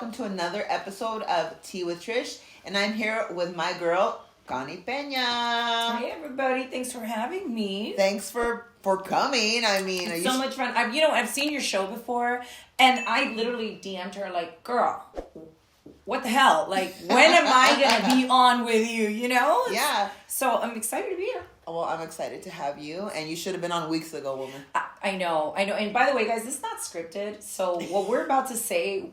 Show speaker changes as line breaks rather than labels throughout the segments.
welcome to another episode of Tea with Trish. And I'm here with my girl, Connie Pena.
Hey everybody, thanks for having me.
Thanks for coming. I mean,
it's so much fun. I've seen your show before, and I literally DM'd her like, girl, what the hell? Like, when am I going to be on with you, you know?
Yeah.
So I'm excited to be here.
Well, I'm excited to have you, and you should have been on weeks ago, woman.
I know. And by the way, guys, this is not scripted, so what we're about to say,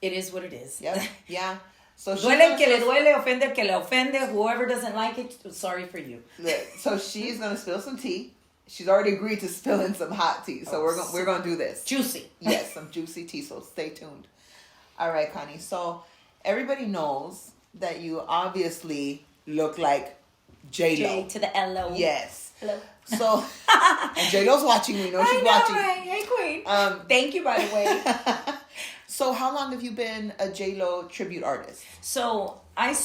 it is what it is.
Yep. Yeah. So
duele el que le duele, ofende el que le ofende. Whoever doesn't like it, sorry for you.
So she's gonna spill some tea. She's already agreed to spill in some hot tea. So we're gonna do this.
Juicy.
Yes, some juicy tea. So stay tuned. All right, Connie. So everybody knows that you obviously look like J-Lo.
J to the L-O.
Yes.
Hello.
So and J-Lo's watching. We know she's watching.
Right? Hey, queen. Thank you, by the way.
So how long have you been a J-Lo tribute artist?
So I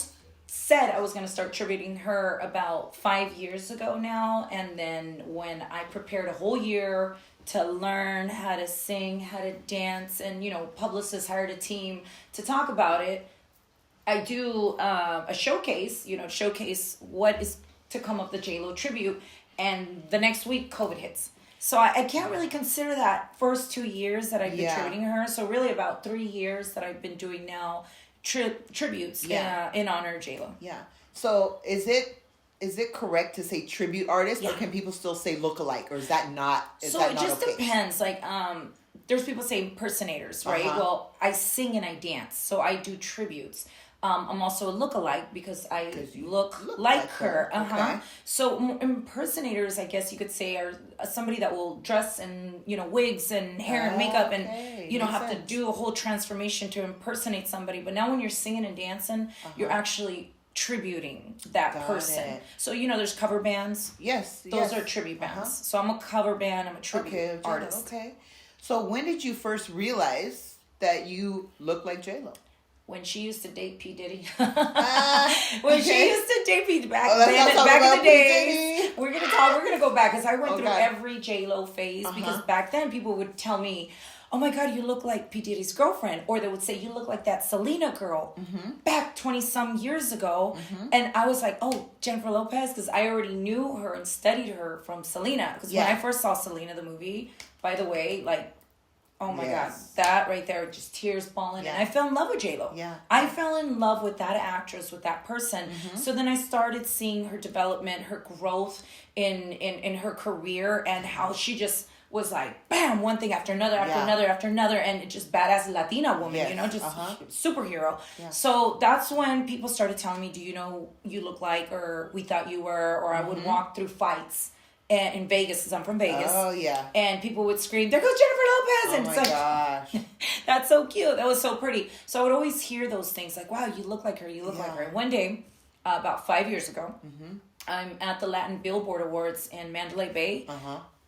said I was going to start tributing her about 5 years ago now. And then when I prepared a whole year to learn how to sing, how to dance, and, publicists hired a team to talk about it, I do a showcase what is to come of the J-Lo tribute. And the next week, COVID hits. So I can't really consider that first 2 years that I've been tributing her. So really about 3 years that I've been doing now tributes in honor of J-Lo.
Yeah. So is it correct to say tribute artist, or can people still say look-alike, or is that not?
It just depends. Like there's people say impersonators, right? Well, I sing and I dance, so I do tributes. I'm also a look-alike because I look like her.
Okay.
So impersonators, I guess you could say, are somebody that will dress in, wigs and hair and makeup and, have to do a whole transformation to impersonate somebody. But now when you're singing and dancing, you're actually tributing that person. So, there's cover bands.
Yes.
Those are tribute bands. So I'm a cover band. I'm a tribute artist.
Okay. So when did you first realize that you look like J-Lo?
When she used to date P. Diddy. She used to date P. Back in the days. We're gonna go back because I went through every J-Lo phase because back then people would tell me, oh my God, you look like P. Diddy's girlfriend. Or they would say, you look like that Selena girl back 20 some years ago. And I was like, oh, Jennifer Lopez, because I already knew her and studied her from Selena. Because when I first saw Selena, the movie, by the way, like, oh my God, that right there, just tears falling. Yeah. And I fell in love with J-Lo. Yeah. I fell in love with that actress, with that person. So then I started seeing her development, her growth in her career, and how she just was like, bam, one thing after another, after another, and just badass Latina woman, just superhero. Yeah. So that's when people started telling me, do you know you look like, or we thought you were, or I would walk through fights in Vegas, because I'm from Vegas. Oh, yeah. And people would scream, there goes Jennifer Lopez! And it's
gosh.
That's so cute. That was so pretty. So I would always hear those things like, wow, you look like her, like her. And one day, about 5 years ago, I'm at the Latin Billboard Awards in Mandalay Bay,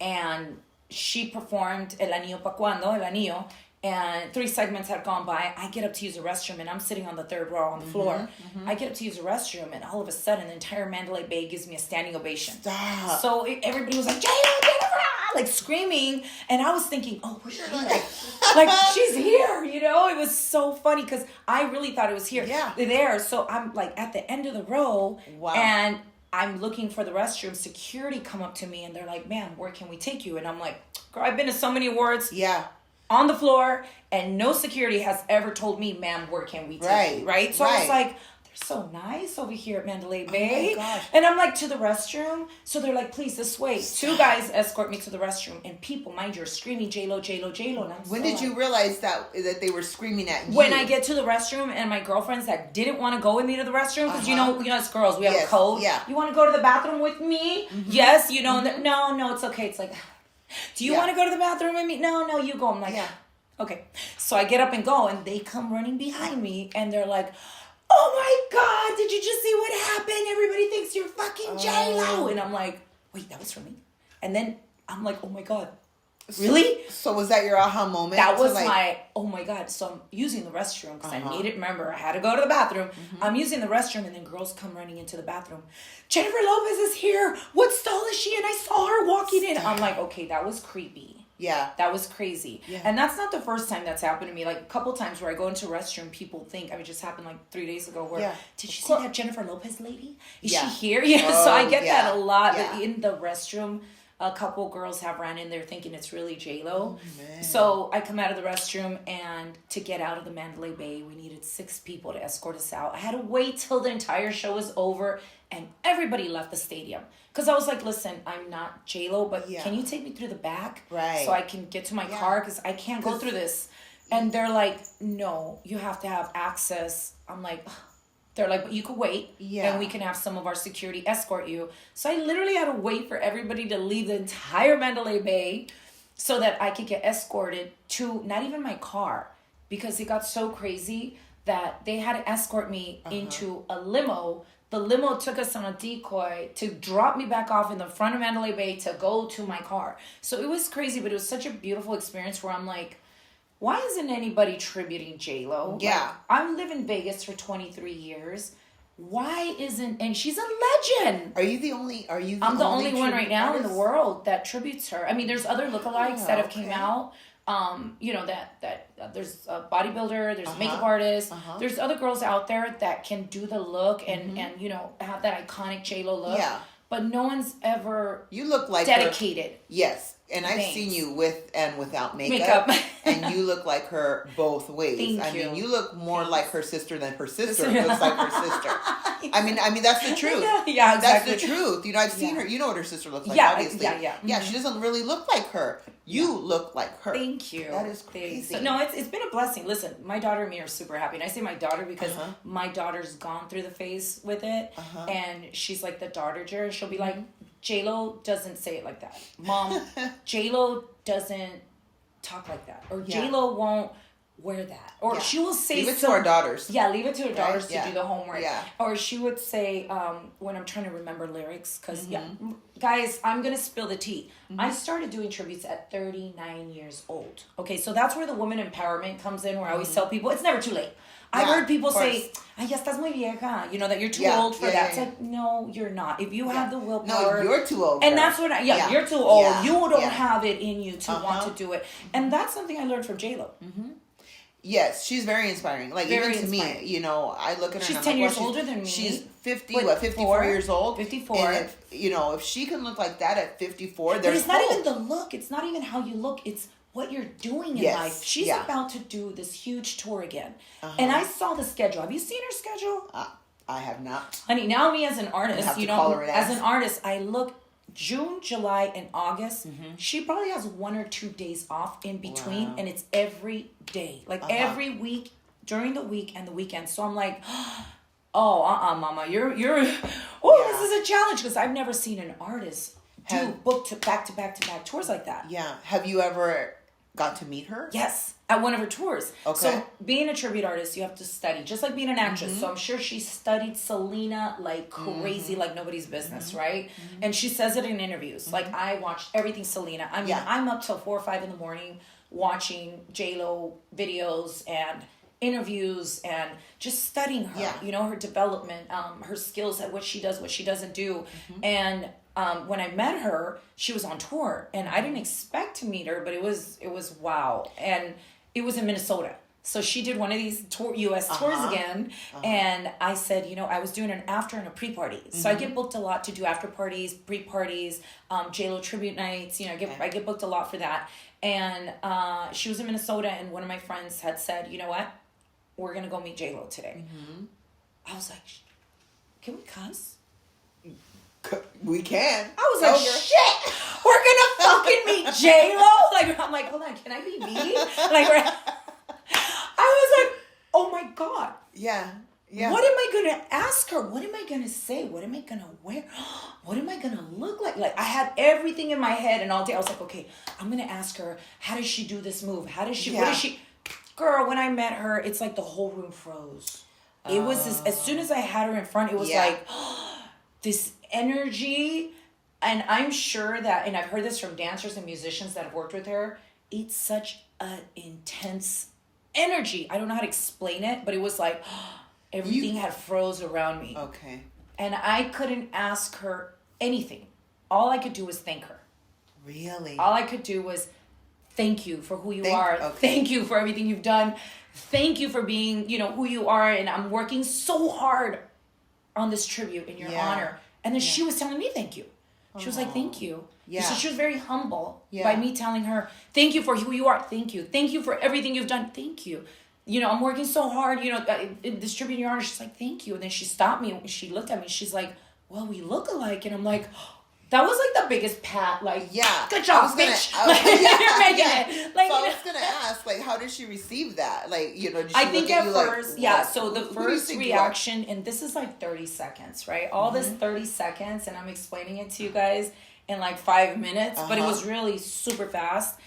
and she performed El Anillo Pa' Cuando, El Anillo, and 3 segments had gone by. I get up to use the restroom, and I'm sitting on the 3rd row on the floor. I get up to use the restroom, and all of a sudden, the entire Mandalay Bay gives me a standing ovation. Stop. So everybody was like, J-Lo, Jennifer! Like screaming, and I was thinking, oh, where's she? Like, she's here, It was so funny, because I really thought it was here. Yeah. There. So I'm, like, at the end of the row, and I'm looking for the restroom. Security come up to me, and they're like, ma'am, where can we take you? And I'm like, girl, I've been to so many awards. Yeah. On the floor, and no security has ever told me, ma'am, where can we take you, right? So I was like, they're so nice over here at Mandalay Bay. Oh my gosh. And I'm like, to the restroom? So they're like, please, this way. Stop. 2 guys escort me to the restroom, and people, mind you, are screaming, J-Lo, J-Lo, J-Lo. And
when did you realize that they were screaming at you?
When I get to the restroom, and my girlfriends that didn't want to go with me to the restroom, because, as girls, we have a code. Yeah. You want to go to the bathroom with me? Yes, no, it's okay. It's like... Do you want to go to the bathroom with me? No, you go. I'm like, okay. So I get up and go, and they come running behind me, and they're like, oh my God, did you just see what happened? Everybody thinks you're fucking J-Lo. And I'm like, wait, that was for me? And then I'm like, oh my God. Really?
So was that your aha moment?
That was my, oh my God. So I'm using the restroom because I needed, remember, I had to go to the bathroom. I'm using the restroom, and then girls come running into the bathroom. Jennifer Lopez is here. What stall is she? And I saw her walking in. I'm like, okay, that was creepy.
Yeah.
That was crazy.
Yeah.
And that's not the first time that's happened to me. Like a couple times where I go into a restroom, people think, it just happened like 3 days ago where, did you see that Jennifer Lopez lady? Is she here? Yeah. So I get that a lot in the restroom. A couple girls have ran in there thinking it's really J-Lo. Oh, so I come out of the restroom, and to get out of the Mandalay Bay, we needed 6 people to escort us out. I had to wait till the entire show was over, and everybody left the stadium. Because I was like, listen, I'm not J-Lo, but can you take me through the back?
Right.
So I can get to my car, because I can't go through this. And they're like, no, you have to have access. I'm like, ugh. They're like, but you could wait, and we can have some of our security escort you. So I literally had to wait for everybody to leave the entire Mandalay Bay so that I could get escorted to not even my car, because it got so crazy that they had to escort me into a limo. The limo took us on a decoy to drop me back off in the front of Mandalay Bay to go to my car. So it was crazy, but it was such a beautiful experience where I'm like, why isn't anybody tributing J-Lo?
Yeah.
Like, I've lived in Vegas for 23 years. Why isn't... And she's a legend.
I'm
the only one right now in the world that tributes her. I mean, there's other lookalikes that have came out. There's a bodybuilder, there's a makeup artist. There's other girls out there that can do the look and have that iconic J-Lo look. Yeah. But no one's ever dedicated.
Her. Yes. And I've seen you with and without makeup. And you look like her both ways.
Thank you.
I mean, you look more like her sister than her sister looks like her sister. I mean, that's the truth.
Yeah, exactly.
That's the truth. I've seen her. You know what her sister looks like,
yeah,
obviously.
Yeah.
Yeah, she doesn't really look like her. You look like her.
Thank you.
That is crazy.
So, no, it's been a blessing. Listen, my daughter and me are super happy. And I say my daughter because my daughter's gone through the phase with it. And she's like the daughter. She'll be like, J-Lo doesn't say it like that. Mom, J-Lo doesn't talk like that. Or J-Lo won't wear that. Or she will say...
Leave it to our daughters.
Yeah, leave it to her daughters to do the homework.
Yeah.
Or she would say, when I'm trying to remember lyrics, because, guys, I'm going to spill the tea. I started doing tributes at 39 years old. Okay, so that's where the woman empowerment comes in, where I always tell people, it's never too late. I've heard people say, ay, ya estás muy vieja. That you're too old for that. It's like, no, you're not. If you have the willpower.
No, you're too old.
And that's what you're too old. Yeah. You don't have it in you to want to do it. And that's something I learned from J-Lo.
Yes, she's very inspiring. Like, very even to inspiring. Me, I look at her.
She's 10 years older than me.
She's 54 years old?
54.
And if she can look like that at 54,
but it's not even the look. It's not even how you look. It's what you're doing in life. She's about to do this huge tour again. And I saw the schedule. Have you seen her schedule?
I have not.
Honey, now me as an artist,
as
an artist, I look June, July, and August. She probably has 1 or 2 days off in between, and it's every day. Like every week, during the week and the weekend. So I'm like, mama, you're this is a challenge, because I've never seen an artist do book to back tours like that.
Yeah. Have you ever got to meet her?
Yes, at one of her tours.
Okay.
So being a tribute artist, you have to study, just like being an actress. So I'm sure she studied Selena like crazy, like nobody's business, right? And she says it in interviews. Like, I watched everything Selena. I mean, I'm up till 4 or 5 in the morning watching J-Lo videos and interviews and just studying her, her development, her skills at what she does, what she doesn't do. And when I met her, she was on tour, and I didn't expect to meet her, but it was wow. And it was in Minnesota. So she did one of these U.S. tours again. And I said, I was doing an after and a pre-party. So I get booked a lot to do after parties, pre-parties, J-Lo tribute nights. I get booked a lot for that. And she was in Minnesota, and one of my friends had said, you know what? We're going to go meet J-Lo today. I was like, can we cuss?
We can.
I was like, shit, we're gonna fucking meet J-Lo? Like, I'm like, hold on, can I be me? Like, I was like, oh my God.
Yeah.
What am I gonna ask her? What am I gonna say? What am I gonna wear? What am I gonna look like? Like, I had everything in my head, and all day I was like, okay, I'm gonna ask her, how does she do this move? How does she, what is she? Girl, when I met her, it's like the whole room froze. It was this, as soon as I had her in front, it was like, this energy. And I'm sure that, and I've heard this from dancers and musicians that have worked with her, it's such an intense energy. I don't know how to explain it, but it was like everything had froze around me.
Okay.
And I couldn't ask her anything. All I could do was thank her.
Really?
All I could do was thank you for who you are.
Okay.
Thank you for everything you've done. Thank you for being, who you are. And I'm working so hard on this tribute in your honor. And then she was telling me thank you. She was like, thank you. Yeah. So she was very humble by me telling her, thank you for who you are. Thank you. Thank you for everything you've done. Thank you. I'm working so hard, in distributing your honor. She's like, thank you. And then she stopped me. She looked at me. She's like, well, we look alike. And I'm like, that was like the biggest pat. Like, good job, bitch. You're making it. Like,
so I was gonna ask, like, how did she receive that? Like, did she
I think at first,
like,
so the first reaction, and this is like 30 seconds, right? All this 30 seconds, and I'm explaining it to you guys in like 5 minutes, but it was really super fast.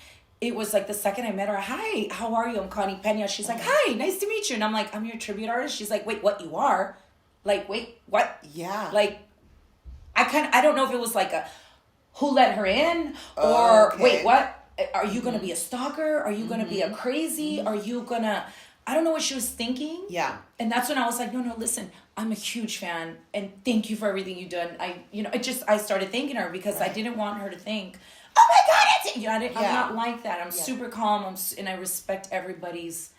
It was like the second I met her, hi, how are you? I'm Connie Pena. She's like, hi, nice to meet you. And I'm like, I'm your tribute artist. She's like, wait, what, you are? Like, wait, what?
Yeah.
Like, I don't know if it was like who let her in or wait, what? Are you going to be a stalker? Are you going to be a crazy? Are you going to, I don't know what she was thinking.
Yeah.
And that's when I was like, no, listen, I'm a huge fan and thank you for everything you've done. I started thanking her because I didn't want her to think, oh my God, I'm not like that. I'm super calm and I respect everybody's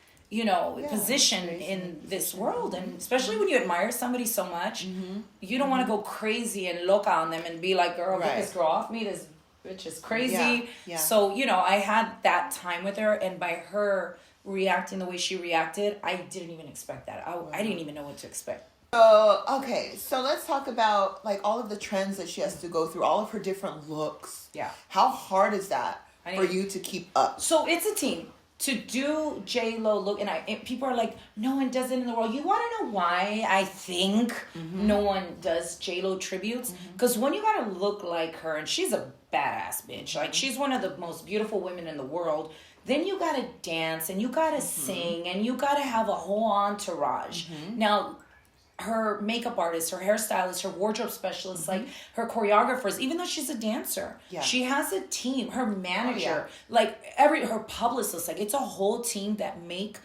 position in this world, and especially when you admire somebody so much, you don't want to go crazy and look on them and be like, girl, get this girl off me, this bitch is crazy. So I had that time with her, and by her reacting the way she reacted, I didn't even expect that. I didn't even know what to expect.
So let's talk about like all of the trends that she has to go through, all of her different looks. How hard is that for you to keep up?
So it's a team. To do J-Lo look, and people are like, no one does it in the world. You want to know why I think no one does J-Lo tributes? Because when you got to look like her, and she's a badass bitch, like she's one of the most beautiful women in the world, then you got to dance, and you got to sing, and you got to have a whole entourage. Now, her makeup artist, her hairstylist, her wardrobe specialist, like her choreographers, even though she's a dancer, she has a team, her manager, like her publicist, like it's a whole team that make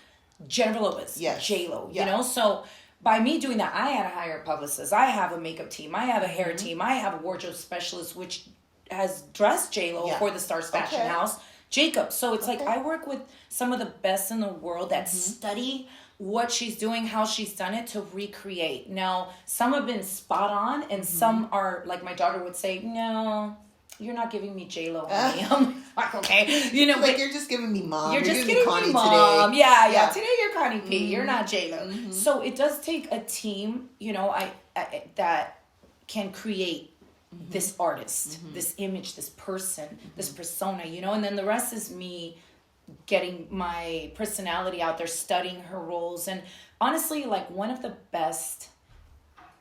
Jennifer Lopez, J-Lo, So by me doing that, I had to hire a publicist. I have a makeup team. I have a hair team. I have a wardrobe specialist, which has dressed J-Lo for the Stars Fashion House, Jacob. So it's like I work with some of the best in the world that study what she's doing, how she's done it to recreate. Now, some have been spot on, and some are, like my daughter would say, no, you're not giving me J-Lo, honey. I'm like, okay.
Like, you're just giving me mom.
You're just
giving
me
Connie
mom.
Today.
Yeah. Today you're Connie P. You're not J-Lo. So it does take a team, I that can create this artist, this image, this person, this persona, and then the rest is me getting my personality out there, studying her roles. And honestly, like one of the best,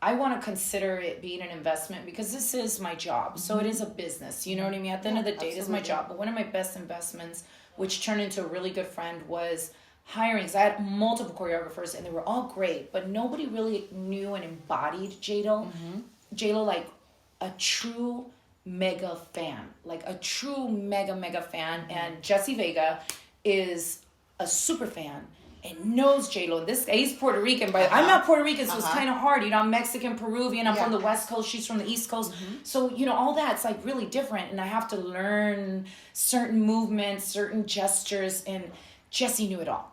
I want to consider it being an investment because this is my job. So it is a business, you know what I mean? At the end of the day, it is my job. But one of my best investments, which turned into a really good friend, was hiring. So I had multiple choreographers and they were all great, but nobody really knew and embodied J-Lo. J-Lo, like a true mega fan, like a true mega fan. And Jesse Vega is a super fan and knows J-Lo. This guy, he's Puerto Rican, but I'm not Puerto Rican, so it's kind of hard. I'm Mexican, Peruvian. I'm from the West Coast. She's from the East Coast. So, all that's like really different. And I have to learn certain movements, certain gestures. And Jesse knew it all.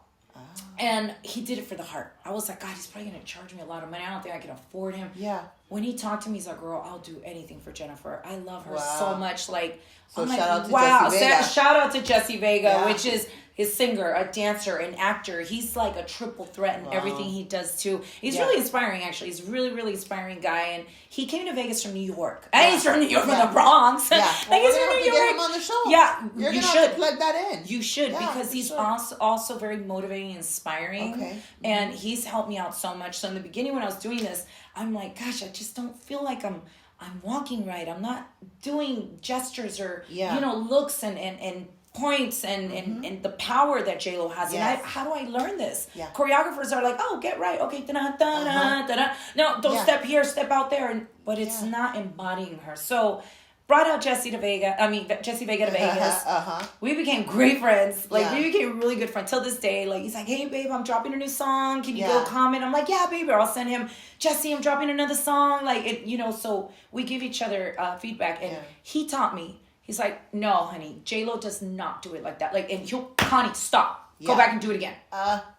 And he did it for the heart. I was like, God, he's probably going to charge me a lot of money. I don't think I can afford him. When he talked to me, he's like, girl, I'll do anything for Jennifer. I love her so much. Like,
so
I'm
shout
like,
out to Jesse Vega.
Shout out to Jesse Vega, which is his singer, a dancer, an actor. He's like a triple threat in everything he does too. He's really inspiring, actually. He's really, really inspiring guy. And he came to Vegas from New York. And he's from New York, from the Bronx.
Well,
like he's from New York.
Get him on the show.
You're
gonna have to plug that in.
You should, because he's also very motivating and inspiring. And he's helped me out so much. So in the beginning when I was doing this, I'm like, gosh, I just don't feel like I'm walking right. I'm not doing gestures or looks and points and the power that J-Lo has. And how do I learn this? Choreographers are like, oh, get right. Okay, da-da-da-da-da. No, don't step here, step out there. But it's not embodying her. So brought out Jesse Vega to Vegas. We became great friends. Like we became really good friends till this day. Like he's like, hey babe, I'm dropping a new song. Can you go comment? I'm like, yeah, baby. Or I'll send him, Jesse, I'm dropping another song. Like it, so we give each other feedback. And he taught me, He's like, no, honey, J-Lo does not do it like that. Like, and he'll, Connie, stop. Go back and do it again.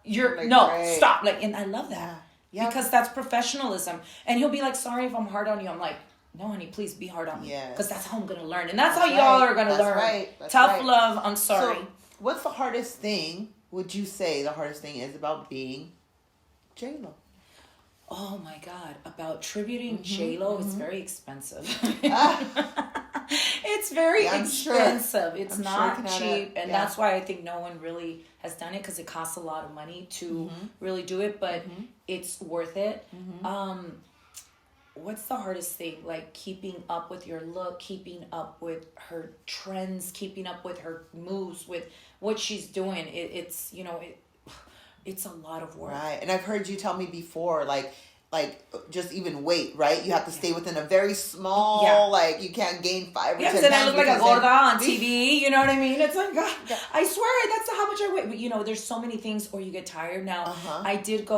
You're, like, no, great. Stop. Like, and I love that. Yeah. Because that's professionalism. And he'll be like, sorry if I'm hard on you. I'm like, no, honey, please be hard on me. Because that's how I'm going to learn. And that's how y'all are going to learn. Right. Tough love, I'm sorry.
So, what's the hardest thing, would you say the hardest thing is about being J-Lo?
Oh my God. About tributing J-Lo, it's very expensive. It's very expensive. Sure. It's not cheap. And that's why I think no one really has done it, because it costs a lot of money to really do it. But it's worth it. What's the hardest thing? Like keeping up with your look, keeping up with her trends, keeping up with her moves, with what she's doing. It's a lot of work. Right.
And I've heard you tell me before, like just even weight, right? You have to stay within a very small, like you can't gain 5 or 10 pounds.
Then I look like a gorda on TV, you know what I mean? It's like, God, I swear that's how much I weigh. But there's so many things, or you get tired. Now, I did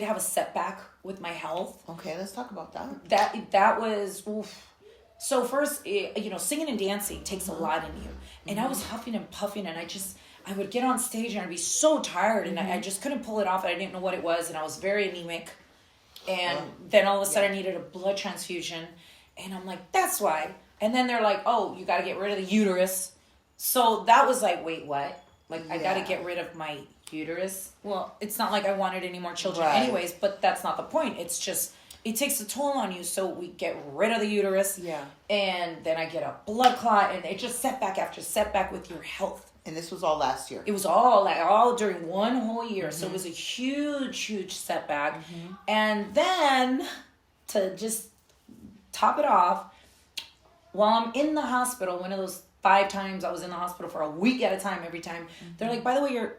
have a setback with my health.
Okay, let's talk about that.
That was, oof. So first, singing and dancing takes a lot in you. And I was huffing and puffing, and I would get on stage and I'd be so tired, and I just couldn't pull it off. I didn't know what it was, and I was very anemic. And then all of a sudden I needed a blood transfusion. And I'm like, that's why. And then they're like, oh, you got to get rid of the uterus. So that was like, wait, what? Like, I got to get rid of my uterus? Well, it's not like I wanted any more children anyways, but that's not the point. It's just, it takes a toll on you. So we get rid of the uterus. Yeah. And then I get a blood clot, and it just setback after setback with your health.
And this was all last year.
It was all during one whole year. So it was a huge, huge setback. And then to just top it off, while I'm in the hospital, one of those 5 times I was in the hospital for a week at a time, every time, they're like, by the way, you're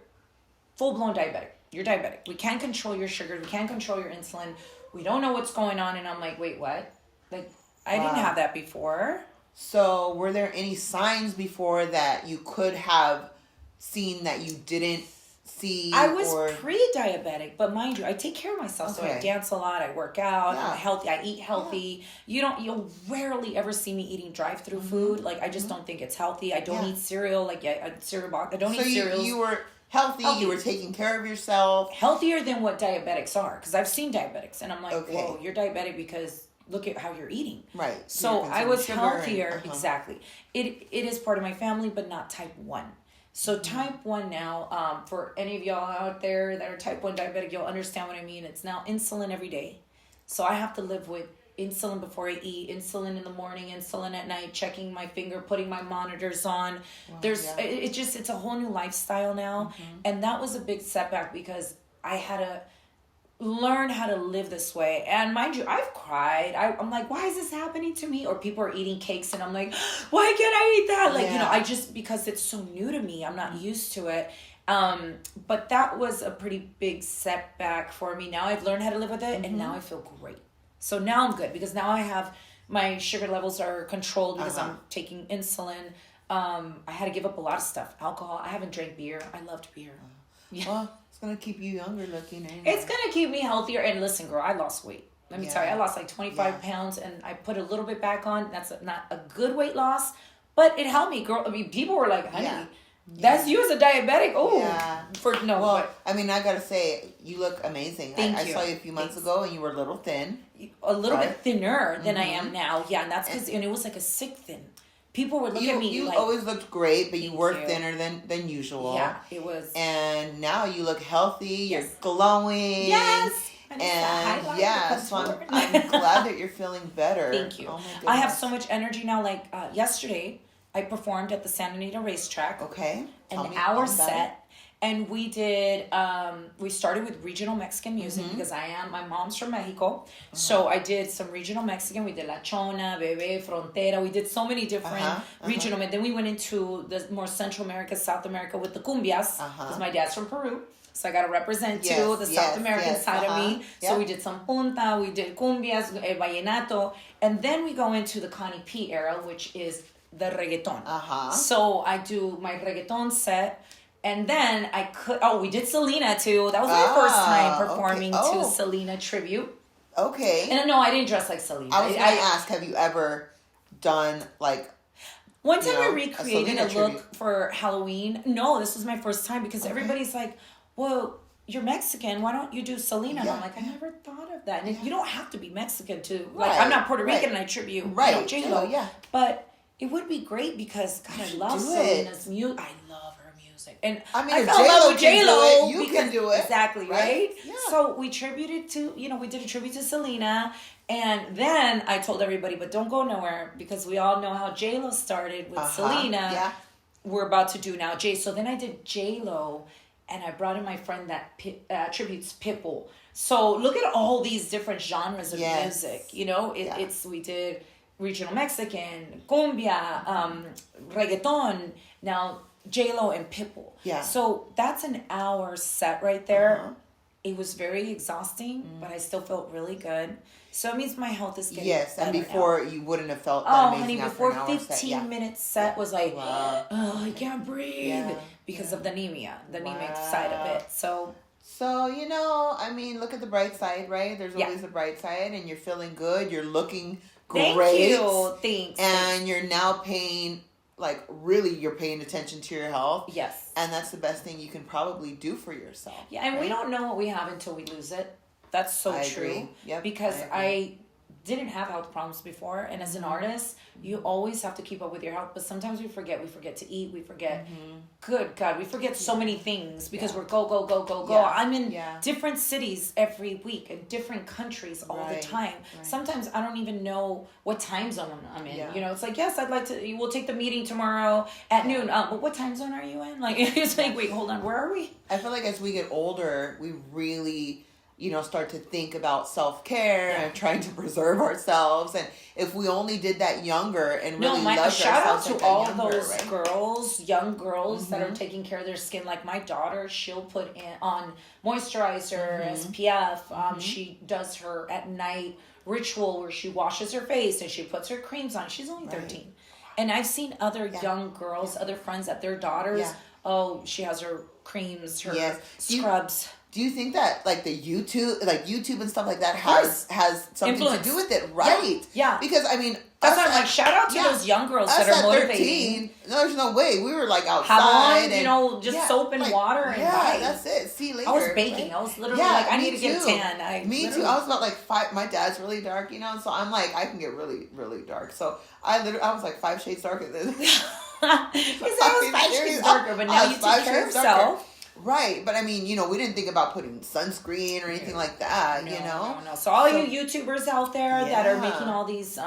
full-blown diabetic. You're diabetic. We can't control your sugar. We can't control your insulin. We don't know what's going on. And I'm like, wait, what? Like, I didn't have that before.
So were there any signs before that you could have seen that you didn't see?
I was pre-diabetic, but mind you, I take care of myself. Okay. So I dance a lot, I work out, I'm healthy, I eat healthy. Yeah. You'll rarely ever see me eating drive-through food. Like, I just don't think it's healthy. I don't eat cereal, like a cereal box. I don't eat cereals.
So you were healthy, you were taking care of yourself.
Healthier than what diabetics are, because I've seen diabetics, and I'm like, whoa, you're diabetic because look at how you're eating. Right. So I was healthier. Exactly. It is part of my family, but not type 1. So type 1 now, for any of y'all out there that are type 1 diabetic, you'll understand what I mean. It's now insulin every day. So I have to live with insulin before I eat, insulin in the morning, insulin at night, checking my finger, putting my monitors on. Wow, it's a whole new lifestyle now. And that was a big setback, because I had to learn how to live this way. And mind you, I've cried. I'm like, why is this happening to me? Or people are eating cakes, and I'm like, why can't I eat that? Like, because it's so new to me, I'm not used to it. But that was a pretty big setback for me. Now I've learned how to live with it, and now I feel great. So now I'm good, because now I have, my sugar levels are controlled because I'm taking insulin. I had to give up a lot of stuff. Alcohol. I haven't drank beer. I loved beer.
Yeah. Well, it's going to keep you younger looking. Anyway.
It's going to keep me healthier. And listen, girl, I lost weight. Let me tell you, I lost like 25 pounds, and I put a little bit back on. That's not a good weight loss, but it helped me, girl. I mean, people were like, honey, that's you as a diabetic. Oh,
I mean, I got to say, you look amazing. I saw you a few months ago, and you were a little thin.
A little bit thinner than I am now. Yeah, and that's because, and it was like a sick thin. People would look at me
you always looked great, but you were thinner than usual.
Yeah, it was.
And now you look healthy. You're glowing.
Yes.
And so I'm glad that you're feeling better.
Thank you. Oh my goodness. I have so much energy now. Like yesterday, I performed at the Santa Anita racetrack.
Okay.
An hour set. And we did, we started with regional Mexican music because my mom's from Mexico. So I did some regional Mexican. We did La Chona, Bebé, Frontera. We did so many different regional. And then we went into the more Central America, South America with the cumbias. Because my dad's from Peru. So I got to represent too, the South American side of me. So we did some punta, we did cumbias, el vallenato. And then we go into the Connie P era, which is the reggaeton. So I do my reggaeton set. And then we did Selena too. That was my first time performing to Selena tribute.
Okay.
And no, I didn't dress like Selena.
I was going to ask, have you ever done like
One time I recreated a look for Halloween. No, this was my first time because everybody's like, well, you're Mexican. Why don't you do Selena? And I'm like, I never thought of that. And you don't have to be Mexican to, like, I'm not Puerto Rican and I tribute J-Lo. Yeah. But it would be great because, God, I love Selena's music. I love her music. And
I mean, if J-Lo, you can do it.
Exactly, right? Yeah. So we tributed to, we did a tribute to Selena. And then I told everybody, but don't go nowhere because we all know how J-Lo started with Selena. Yeah. We're about to do now So then I did J-Lo, and I brought in my friend that tributes Pitbull. So look at all these different genres of music. It's we did regional Mexican, cumbia, reggaeton. Now J-Lo and Pitbull. Yeah. So that's an hour set right there. It was very exhausting, but I still felt really good. So it means my health is getting better
and before you wouldn't have felt that amazing
before 15 minute set was like, I can't breathe because of the anemia side of it. So,
I mean, look at the bright side, right? There's always a bright side, and you're feeling good. You're looking great.
Thank you. Thanks.
And you're now paying, you're paying attention to your health.
Yes.
And that's the best thing you can probably do for yourself.
Yeah, and we don't know what we have until we lose it. That's so true. Yep, because I didn't have health problems before, and as an artist, you always have to keep up with your health, but sometimes we forget to eat, we forget, good God, we forget so many things because we're go. I'm in different cities every week, in different countries all the time. Sometimes I don't even know what time zone I'm in. It's like, yes, I'd like to, we'll take the meeting tomorrow at noon, but what time zone are you in? Like, it's like, wait, hold on, where are we?
I feel like as we get older, we really start to think about self-care and trying to preserve ourselves. And if we only did that younger and really loved ourselves.
Shout out to all those young girls that are taking care of their skin. Like my daughter, she'll put on moisturizer, SPF. She does her at night ritual where she washes her face and she puts her creams on. She's only 13. And I've seen other young girls, other friends that their daughters, she has her creams, her scrubs.
Do you think that the YouTube and stuff like that has something to do with it, right?
Yeah.
Because I mean,
that's why I'm like, shout out to those young girls that are motivating.
13, there's no way we were outside
and just soap and water and
that's it. See you later.
I was baking. I was literally I need to get a tan.
Me too. I was about 5. My dad's really dark, so I'm I can get really, really dark. So I was 5 shades darker than this.
Because I was 5 shades darker, but now you take care of yourself.
Right, but I mean, we didn't think about putting sunscreen or anything like that,
No. So all you YouTubers out there that are making all these,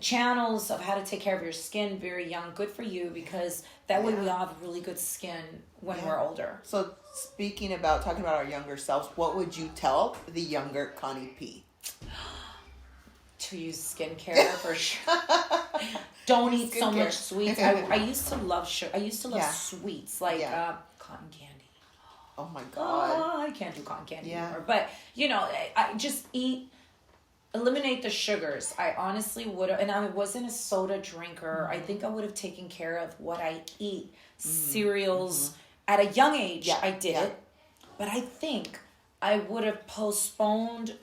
channels of how to take care of your skin very young, good for you, because that way we all have really good skin when we're older.
So talking about our younger selves, what would you tell the younger Connie P?
To use skincare for sure. Don't eat so much sweets. I used to love sugar. I used to love sweets cotton candy.
Oh my God.
I can't do cotton candy anymore. But I just eliminate the sugars. I honestly would have, and I wasn't a soda drinker. I think I would have taken care of what I eat. Cereals at a young age. I did it, but I think I would have postponed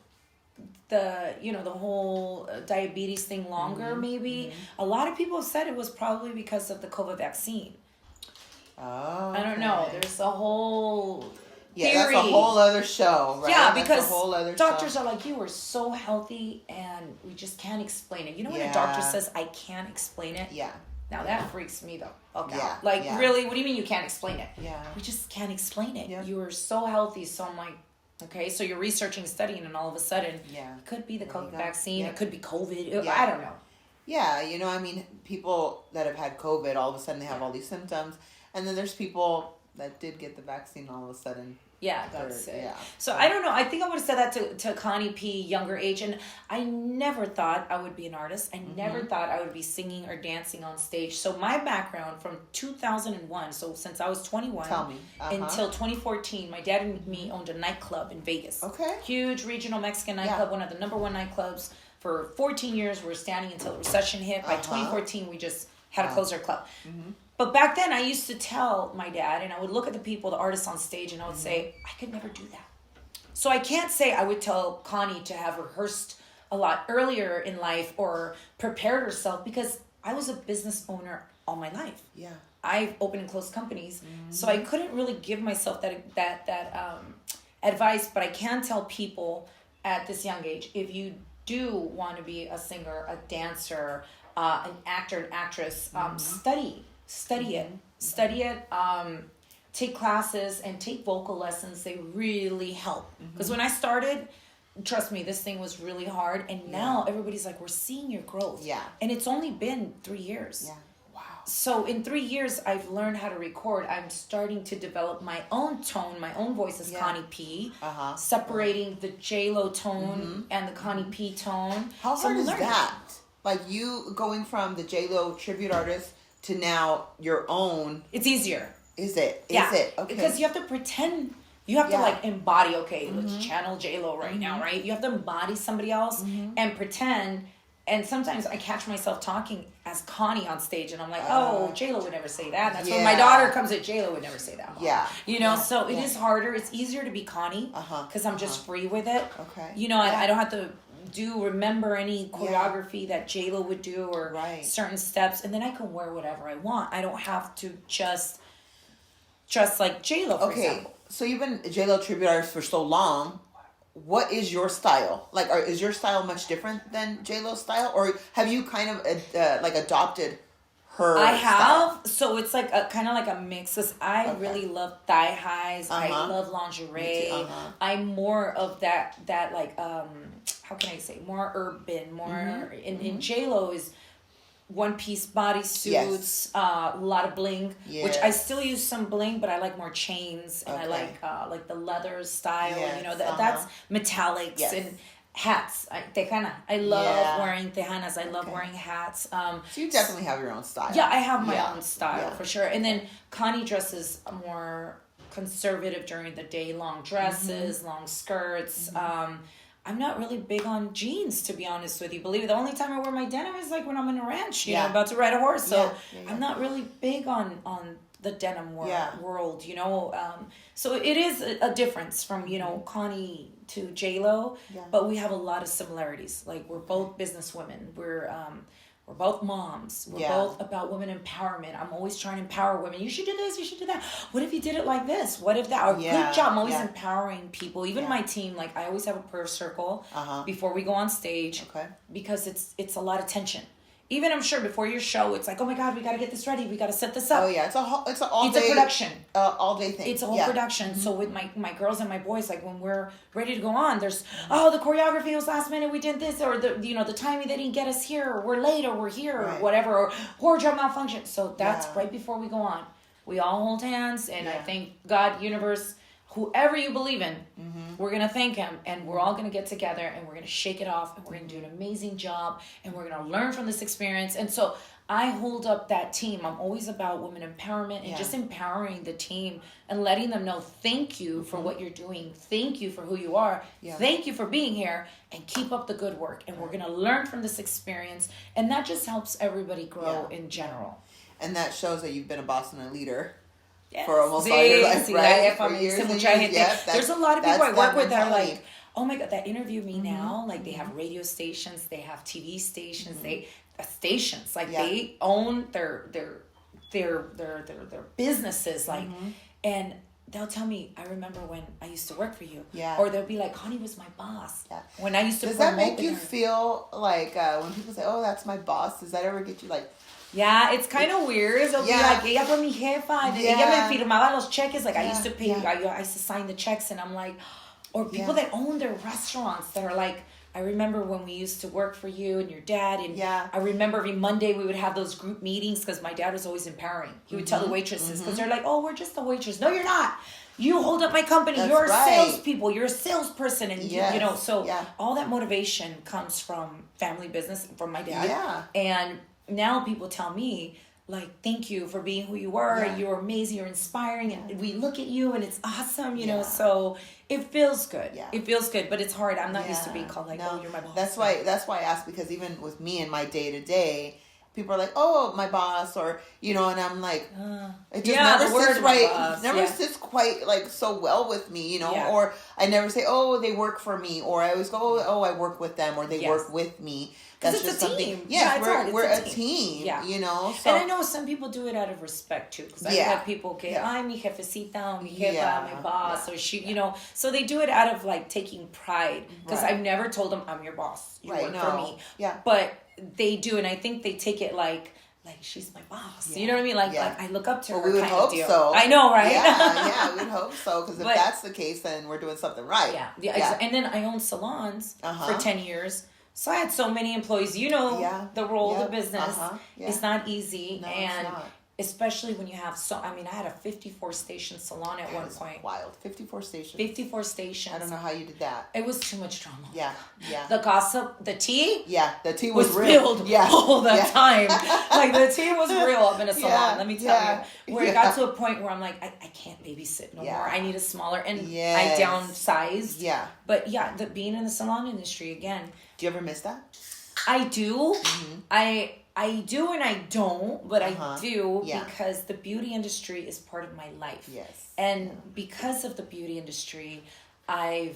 the whole diabetes thing longer. Maybe a lot of people have said it was probably because of the COVID vaccine.
Oh,
I don't know. There's a whole theory.
That's a whole other show, right?
Yeah, because doctors are like, you were so healthy and we just can't explain it. When a doctor says, I can't explain it? Yeah. Now that freaks me though. Okay. Yeah. Really? What do you mean you can't explain it? Yeah. We just can't explain it. Yeah. You were so healthy. So I'm like, okay, so you're researching, studying, and all of a sudden, it could be the COVID vaccine. It could be COVID. I don't know.
Yeah, I mean, people that have had COVID, all of a sudden they have all these symptoms. And then there's people that did get the vaccine all of a sudden.
Yeah, that's it. Yeah. So I don't know. I think I would have said that to Connie P, younger age. And I never thought I would be an artist. I never thought I would be singing or dancing on stage. So my background from 2001, so since I was 21 until 2014, my dad and me owned a nightclub in Vegas. Okay. Huge regional Mexican nightclub, one of the #1 nightclubs. For 14 years, we were standing until the recession hit. By 2014, we just had to close our club. But back then, I used to tell my dad, and I would look at the people, the artists on stage, and I would say, I could never do that. So I can't say I would tell Connie to have rehearsed a lot earlier in life or prepared herself, because I was a business owner all my life.
Yeah.
I've opened and closed companies, so I couldn't really give myself that advice. But I can tell people at this young age, if you do want to be a singer, a dancer, an actor, an actress, study it. Take classes and take vocal lessons. They really help. Because when I started, trust me, this thing was really hard. And now everybody's like, we're seeing your growth. Yeah. And it's only been 3 years. Yeah. Wow. So in 3 years, I've learned how to record. I'm starting to develop my own tone, my own voice as Connie P. Separating the J-Lo tone and the Connie P tone.
How hard is that? Like you going from the J-Lo tribute artist to now your own.
It's easier.
Is it? Is it? Okay.
Because you have to pretend. You have to like embody, okay, let's channel J-Lo right now, right? You have to embody somebody else and pretend. And sometimes I catch myself talking as Connie on stage and I'm like, oh, J-Lo would never say that. That's when my daughter comes at J-Lo would never say that. Yeah. You know, so it is harder. It's easier to be Connie because I'm just free with it. Okay. You know, I don't have to remember any choreography that J-Lo would do or certain steps. And then I can wear whatever I want. I don't have to just like J-Lo, for example.
So you've been a J-Lo tribute artist for so long. What is your style? Like, is your style much different than J-Lo's style? Or have you kind of, like, adopted her
I have.
style?
So it's like kind of like a mix. Because I really love thigh highs. I love lingerie. I'm more of that like, how can I say? More urban, more... In J-Lo is... one-piece bodysuits, a lot of bling, which I still use some bling, but I like more chains, and I like the leather style, you know, that's metallics and hats. I love wearing tejanas. I love wearing hats.
So you definitely have your own style.
Yeah, I have my own style for sure. And then Connie dresses more conservative during the day, long dresses, long skirts. I'm not really big on jeans, to be honest with you. Believe it, the only time I wear my denim is like when I'm in a ranch, you know, about to ride a horse. So I'm not really big on the denim world, you know. So it is a difference from, you know, Connie to J-Lo, but we have a lot of similarities. Like, we're both business women. We're both moms. We're both about women empowerment. I'm always trying to empower women. You should do this. You should do that. What if you did it like this? What if that? Or good job. I'm always empowering people. Even my team. Like, I always have a prayer circle before we go on stage. Okay. Because it's a lot of tension. Even I'm sure before your show, it's like, oh my God, we got to get this ready. We got to set this up.
Oh yeah, it's an all day.
It's a production.
All day thing.
It's a whole production. So with my girls and my boys, like when we're ready to go on, there's the choreography was last minute. We did this, or the timing they didn't get us here, or we're late, or we're here, or whatever, or wardrobe malfunction. So that's right before we go on. We all hold hands, and I thank God, universe, whoever you believe in, we're going to thank him, and we're all going to get together, and we're going to shake it off, and we're going to do an amazing job, and we're going to learn from this experience. And so I hold up that team. I'm always about women empowerment and just empowering the team and letting them know, thank you for what you're doing. Thank you for who you are. Thank you for being here, and keep up the good work. And we're going to learn from this experience, and that just helps everybody grow in general.
And that shows that you've been a boss and a leader. Yes. For almost all your life, right?
There's a lot of people I work with that are like, oh my God, that interview me now. Like, they have radio stations, they have TV stations, they own their businesses, like, and they'll tell me, I remember when I used to work for you. Yeah. Or they'll be like, Connie was my boss. Yeah. When I used to.
Does that make you feel like when people say, oh, that's my boss? Does that ever get you like?
Yeah, it's kind of weird. It'll be like, ella fue mi jefa. Ella me firmaba los cheques. Like, I used to pay, I used to sign the checks, and I'm like, or people that own their restaurants that are like, I remember when we used to work for you and your dad, and I remember every Monday we would have those group meetings because my dad was always empowering. He would tell the waitresses, because they're like, oh, we're just a waitress. No, you're not. You hold up my company. You're a salespeople. You're a salesperson. And, you know, so all that motivation comes from family business, from my dad. Yeah. And now people tell me, like, thank you for being who you were. You're amazing. You're inspiring. And we look at you and it's awesome, you know. So it feels good. Yeah. It feels good, but it's hard. I'm not used to being called like, oh, you're my boss.
That's why I asked, because even with me in my day-to-day, people are like, oh, my boss, or, you know, and I'm like, it just never sits right, sits quite like so well with me, you know, or I never say, oh, they work for me, or I always go, oh, I work with them, or they work with me. That's
it's
just
a
something.
team.
Yes,
Yeah,
we're a team.
Yeah.
You know. So,
and I know some people do it out of respect too, because I have people, I'm mi jefecita, mi jefa, my boss, or she, you know, so they do it out of like taking pride. Because I've never told them I'm your boss. You work for me.
Yeah.
But they do, and I think they take it like she's my boss. You know what I mean? Like I look up to her.
We would hope so.
I know, right?
Yeah, we would hope so. Because if that's the case, then we're doing something right.
Yeah. And then I owned salons for 10 years. So I had so many employees. You know the role of the business. It's not easy.
No,
and
it's not.
Especially when you have I had a 54-station salon at one point.
Wild. 54 stations.
54 stations.
I don't know how you did that.
It was too much drama.
Yeah.
The gossip, the tea.
Yeah, the tea was
real.
Spilled
all the time. Like the tea was real up in a salon. Let me tell you. Where it got to a point where I'm like, I can't babysit no more. I need a smaller, and I downsized.
Yeah.
But being in the salon industry again.
Do you ever miss that?
I do. I do and I don't, but I do because the beauty industry is part of my life.
Yes.
And because of the beauty industry, I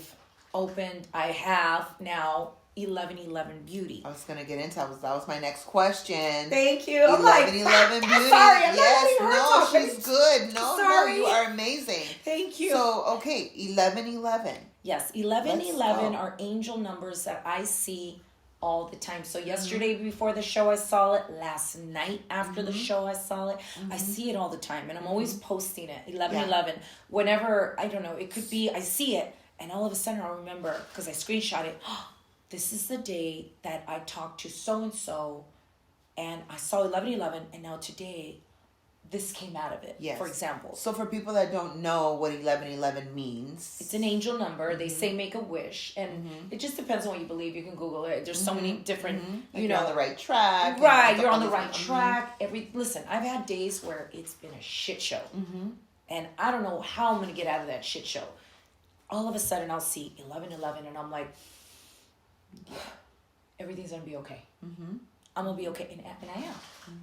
have now 1111 Beauty.
I was going to get into that. Was my next question.
Thank you.
1111 Beauty.
Sorry, I'm
yes, no, she's good. No, you are amazing.
Thank you.
So, okay, 1111.
Yes, 1111 are angel numbers that I see all the time. So yesterday before the show I saw it. Last night after the show I saw it. I see it all the time, and I'm always posting it. 1111. Whenever, I don't know, it could be I see it, and all of a sudden I'll remember because I screenshot it. This is the day that I talked to so and so, and I saw 1111, and now today this came out of it. Yes. For example.
So for people that don't know what 1111 means,
it's an angel number. They say make a wish, and it just depends on what you believe. You can Google it. There's so many different, you know,
you're on the right track.
Right, you're on the right track. Listen, I've had days where it's been a shit show, and I don't know how I'm gonna get out of that shit show. All of a sudden, I'll see 1111, and I'm like, everything's gonna be okay. I'm gonna be okay, and I am.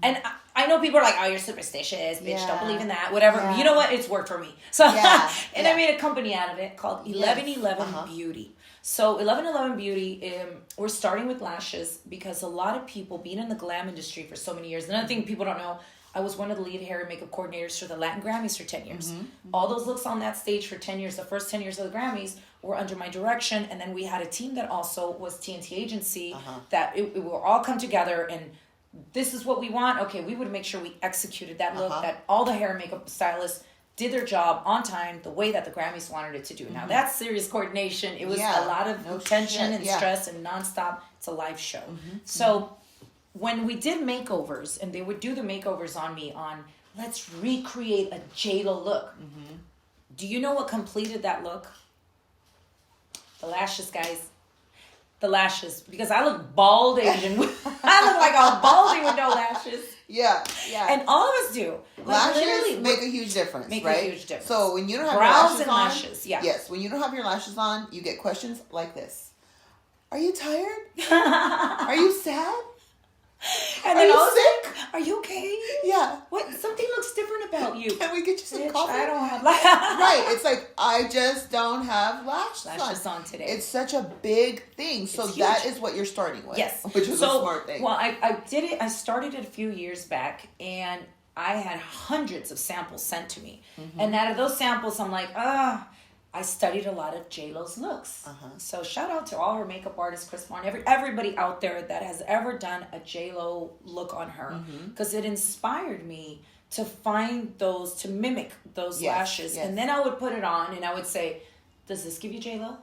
And I know people are like, "Oh, you're superstitious, bitch. Don't believe in that." Whatever. Yeah. You know what? It's worked for me. So, and I made a company out of it called 1111 Beauty. So 1111 Beauty, we're starting with lashes because a lot of people, being in the glam industry for so many years. Another thing people don't know, I was one of the lead hair and makeup coordinators for the Latin Grammys for 10 years. All those looks on that stage for 10 years, the first 10 years of the Grammys were under my direction. And then we had a team that also was TNT Agency that it will all come together and this is what we want. Okay, we would make sure we executed that look, that all the hair and makeup stylists did their job on time, the way that the Grammys wanted it to do. Now, that's serious coordination. It was a lot of tension and stress and nonstop. It's a live show. So when we did makeovers, and they would do the makeovers on me on, let's recreate a J-Lo look. Do you know what completed that look? The lashes, guys. The lashes. Because I look bald Asian. I look like a baldy with no lashes.
Yeah.
And all of us do.
Lashes make a huge difference, right?
A huge difference.
So when you don't have
brows
your lashes
and
on,
lashes,
yes, when you don't have your lashes on, you get questions like this: Are you tired? Are you sad?
And
are you sick?
Are you okay?
Yeah.
What? Something looks different about you.
Can we get you some coffee?
I don't have lashes.
Right. It's like, I just don't have lashes
on today.
It's such a big thing. So that is what you're starting with.
Yes.
Which is a smart thing.
Well, I did it. I started it a few years back, and I had hundreds of samples sent to me. And out of those samples, I'm like, I studied a lot of J-Lo's looks. So shout out to all her makeup artists, Chris Martin, everybody out there that has ever done a J-Lo look on her. Because it inspired me to find those, to mimic those lashes. And then I would put it on and I would say, does this give you J-Lo?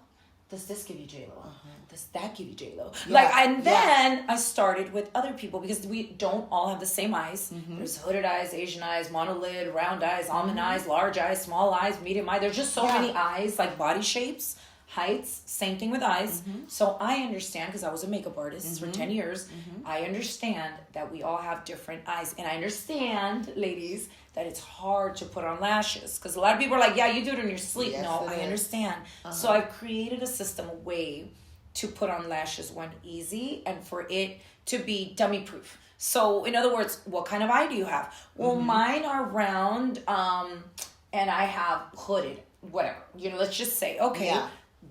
Does this give you J-Lo? Does that give you J-Lo? Then I started with other people because we don't all have the same eyes. There's hooded eyes, Asian eyes, monolid, round eyes, almond eyes, large eyes, small eyes, medium eye. There's just so many eyes, like body shapes, heights, same thing with eyes. So I understand, because I was a makeup artist for 10 years, I understand that we all have different eyes. And I understand, ladies, that it's hard to put on lashes. Because a lot of people are like, yeah, you do it in your sleep.
Yes,
no, I understand. So I've created a system, a way to put on lashes, one, easy, and for it to be dummy proof. So in other words, what kind of eye do you have? Well, mine are round, and I have hooded, whatever. Let's just say, okay,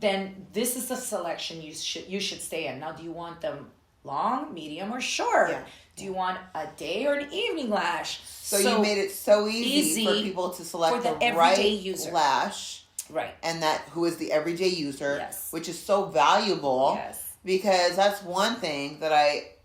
then this is the selection you should stay in. Now, do you want them long, medium, or short?
Yeah.
Do you want a day or an evening lash?
So you made it so easy for people to select the right user. Lash.
Right.
And who is the everyday user,
yes.
which is so valuable.
Yes.
Because that's one thing that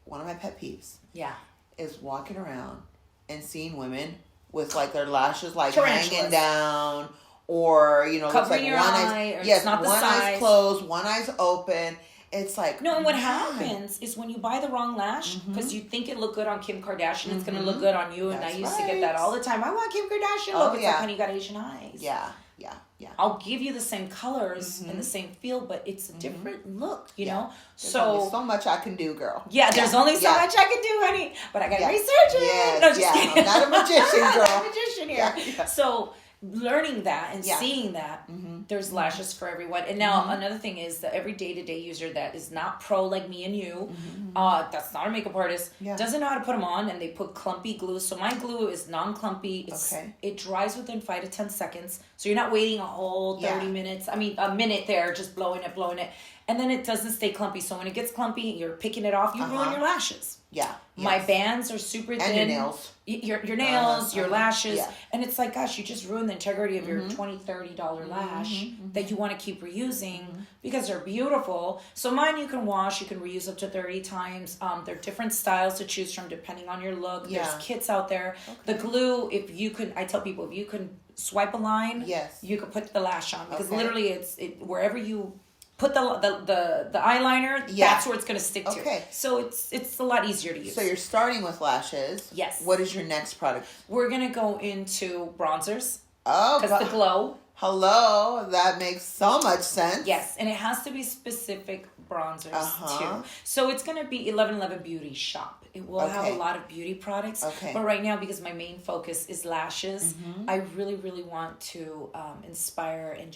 one of my pet peeves.
Yeah.
Is walking around and seeing women with like their lashes like
tarantulas.
Hanging down, or looks like
your
one
eye,
eye. Yes,
not
one eye's closed, one eye's open. It's like
no, and what happens is when you buy the wrong lash because you think it looked good on Kim Kardashian, it's gonna look good on you. And I used to get that all the time. I want Kim Kardashian look. It's like, honey, you got Asian eyes.
Yeah.
I'll give you the same colors and the same feel, but it's a different look, you know?
There's only so much I can do, girl.
Yeah, there's only so much I can do, honey. But I got to research it.
Yes,
no, just kidding.
I'm not a magician, girl.
I'm not a magician here. Yeah. So learning that and seeing that, there's lashes for everyone. And now another thing is the every day-to-day user that is not pro like me and you, that's not a makeup artist, doesn't know how to put them on, and they put clumpy glue. So my glue is non-clumpy. It dries within 5 to 10 seconds. So you're not waiting a whole 30 minutes. I mean, a minute there, just blowing it. And then it doesn't stay clumpy. So when it gets clumpy, you're picking it off, you ruin your lashes.
Yeah.
My bands are super thin.
And your nails.
Your nails, your lashes. Yeah. And it's like, gosh, you just ruined the integrity of your $20, $30 lash that you want to keep reusing because they're beautiful. So mine you can wash, you can reuse up to 30 times. There are different styles to choose from depending on your look. Yeah. There's kits out there. Okay. The glue, I tell people, if you can swipe a line, you can put the lash on. Because literally it's wherever you put the eyeliner, that's where it's going to stick to. Okay. So it's a lot easier to use.
So you're starting with lashes.
Yes.
What is your next product?
We're going to go into bronzers.
Oh.
Because the glow.
Hello. That makes so much sense.
Yes. And it has to be specific bronzers too. So it's going to be 1111 Beauty Shop. It will have a lot of beauty products. Okay. But right now, because my main focus is lashes, I really, really want to inspire and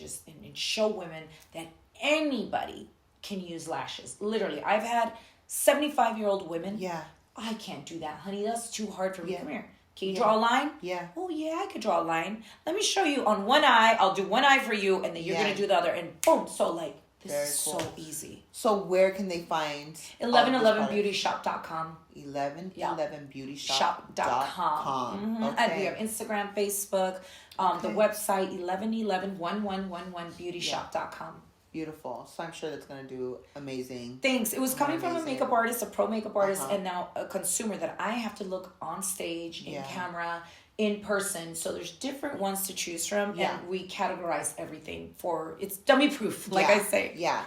show women that anybody can use lashes. Literally, I've had 75-year-old women. Yeah. I can't do that, honey. That's too hard for me. Come here. Can you draw a line? Yeah. Oh, yeah, I could draw a line. Let me show you on one eye. I'll do one eye for you, and then you're going to do the other. And boom. So, this is so easy.
So, where can they find
1111beautyshop.com.
1111beautyshop.com.
Okay. And we have Instagram, Facebook, the website, 1111beautyshop.com.
Beautiful. So I'm sure that's going to do amazing.
Thanks. It was coming from a makeup artist, a pro makeup artist, and now a consumer that I have to look on stage, in camera, in person. So there's different ones to choose from, and we categorize everything it's dummy proof, like I say. Yeah.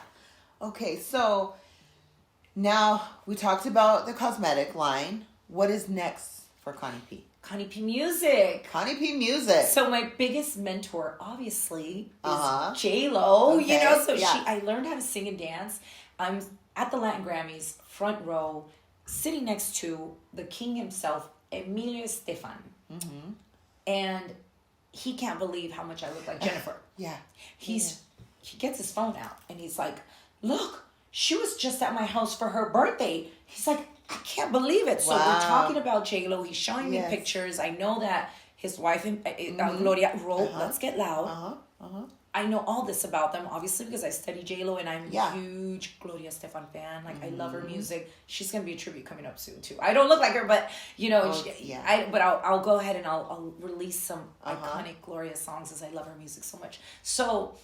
Okay, so now we talked about the cosmetic line. What is next for Connie P?
Connie P Music.
Connie P Music.
So my biggest mentor, obviously, is J-Lo. Okay. You know, so I learned how to sing and dance. I'm at the Latin Grammys, front row, sitting next to the king himself, Emilio Estefan. And he can't believe how much I look like Jennifer. He gets his phone out and he's like, look, she was just at my house for her birthday. He's like, I can't believe it. So we're talking about J-Lo. He's showing me pictures. I know that his wife, Gloria, wrote Let's Get Loud. I know all this about them, obviously, because I study J-Lo and I'm a huge Gloria Estefan fan. Like, I love her music. She's going to be a tribute coming up soon, too. I don't look like her, but, you know, but I'll go ahead and I'll release some iconic Gloria songs as I love her music so much. So,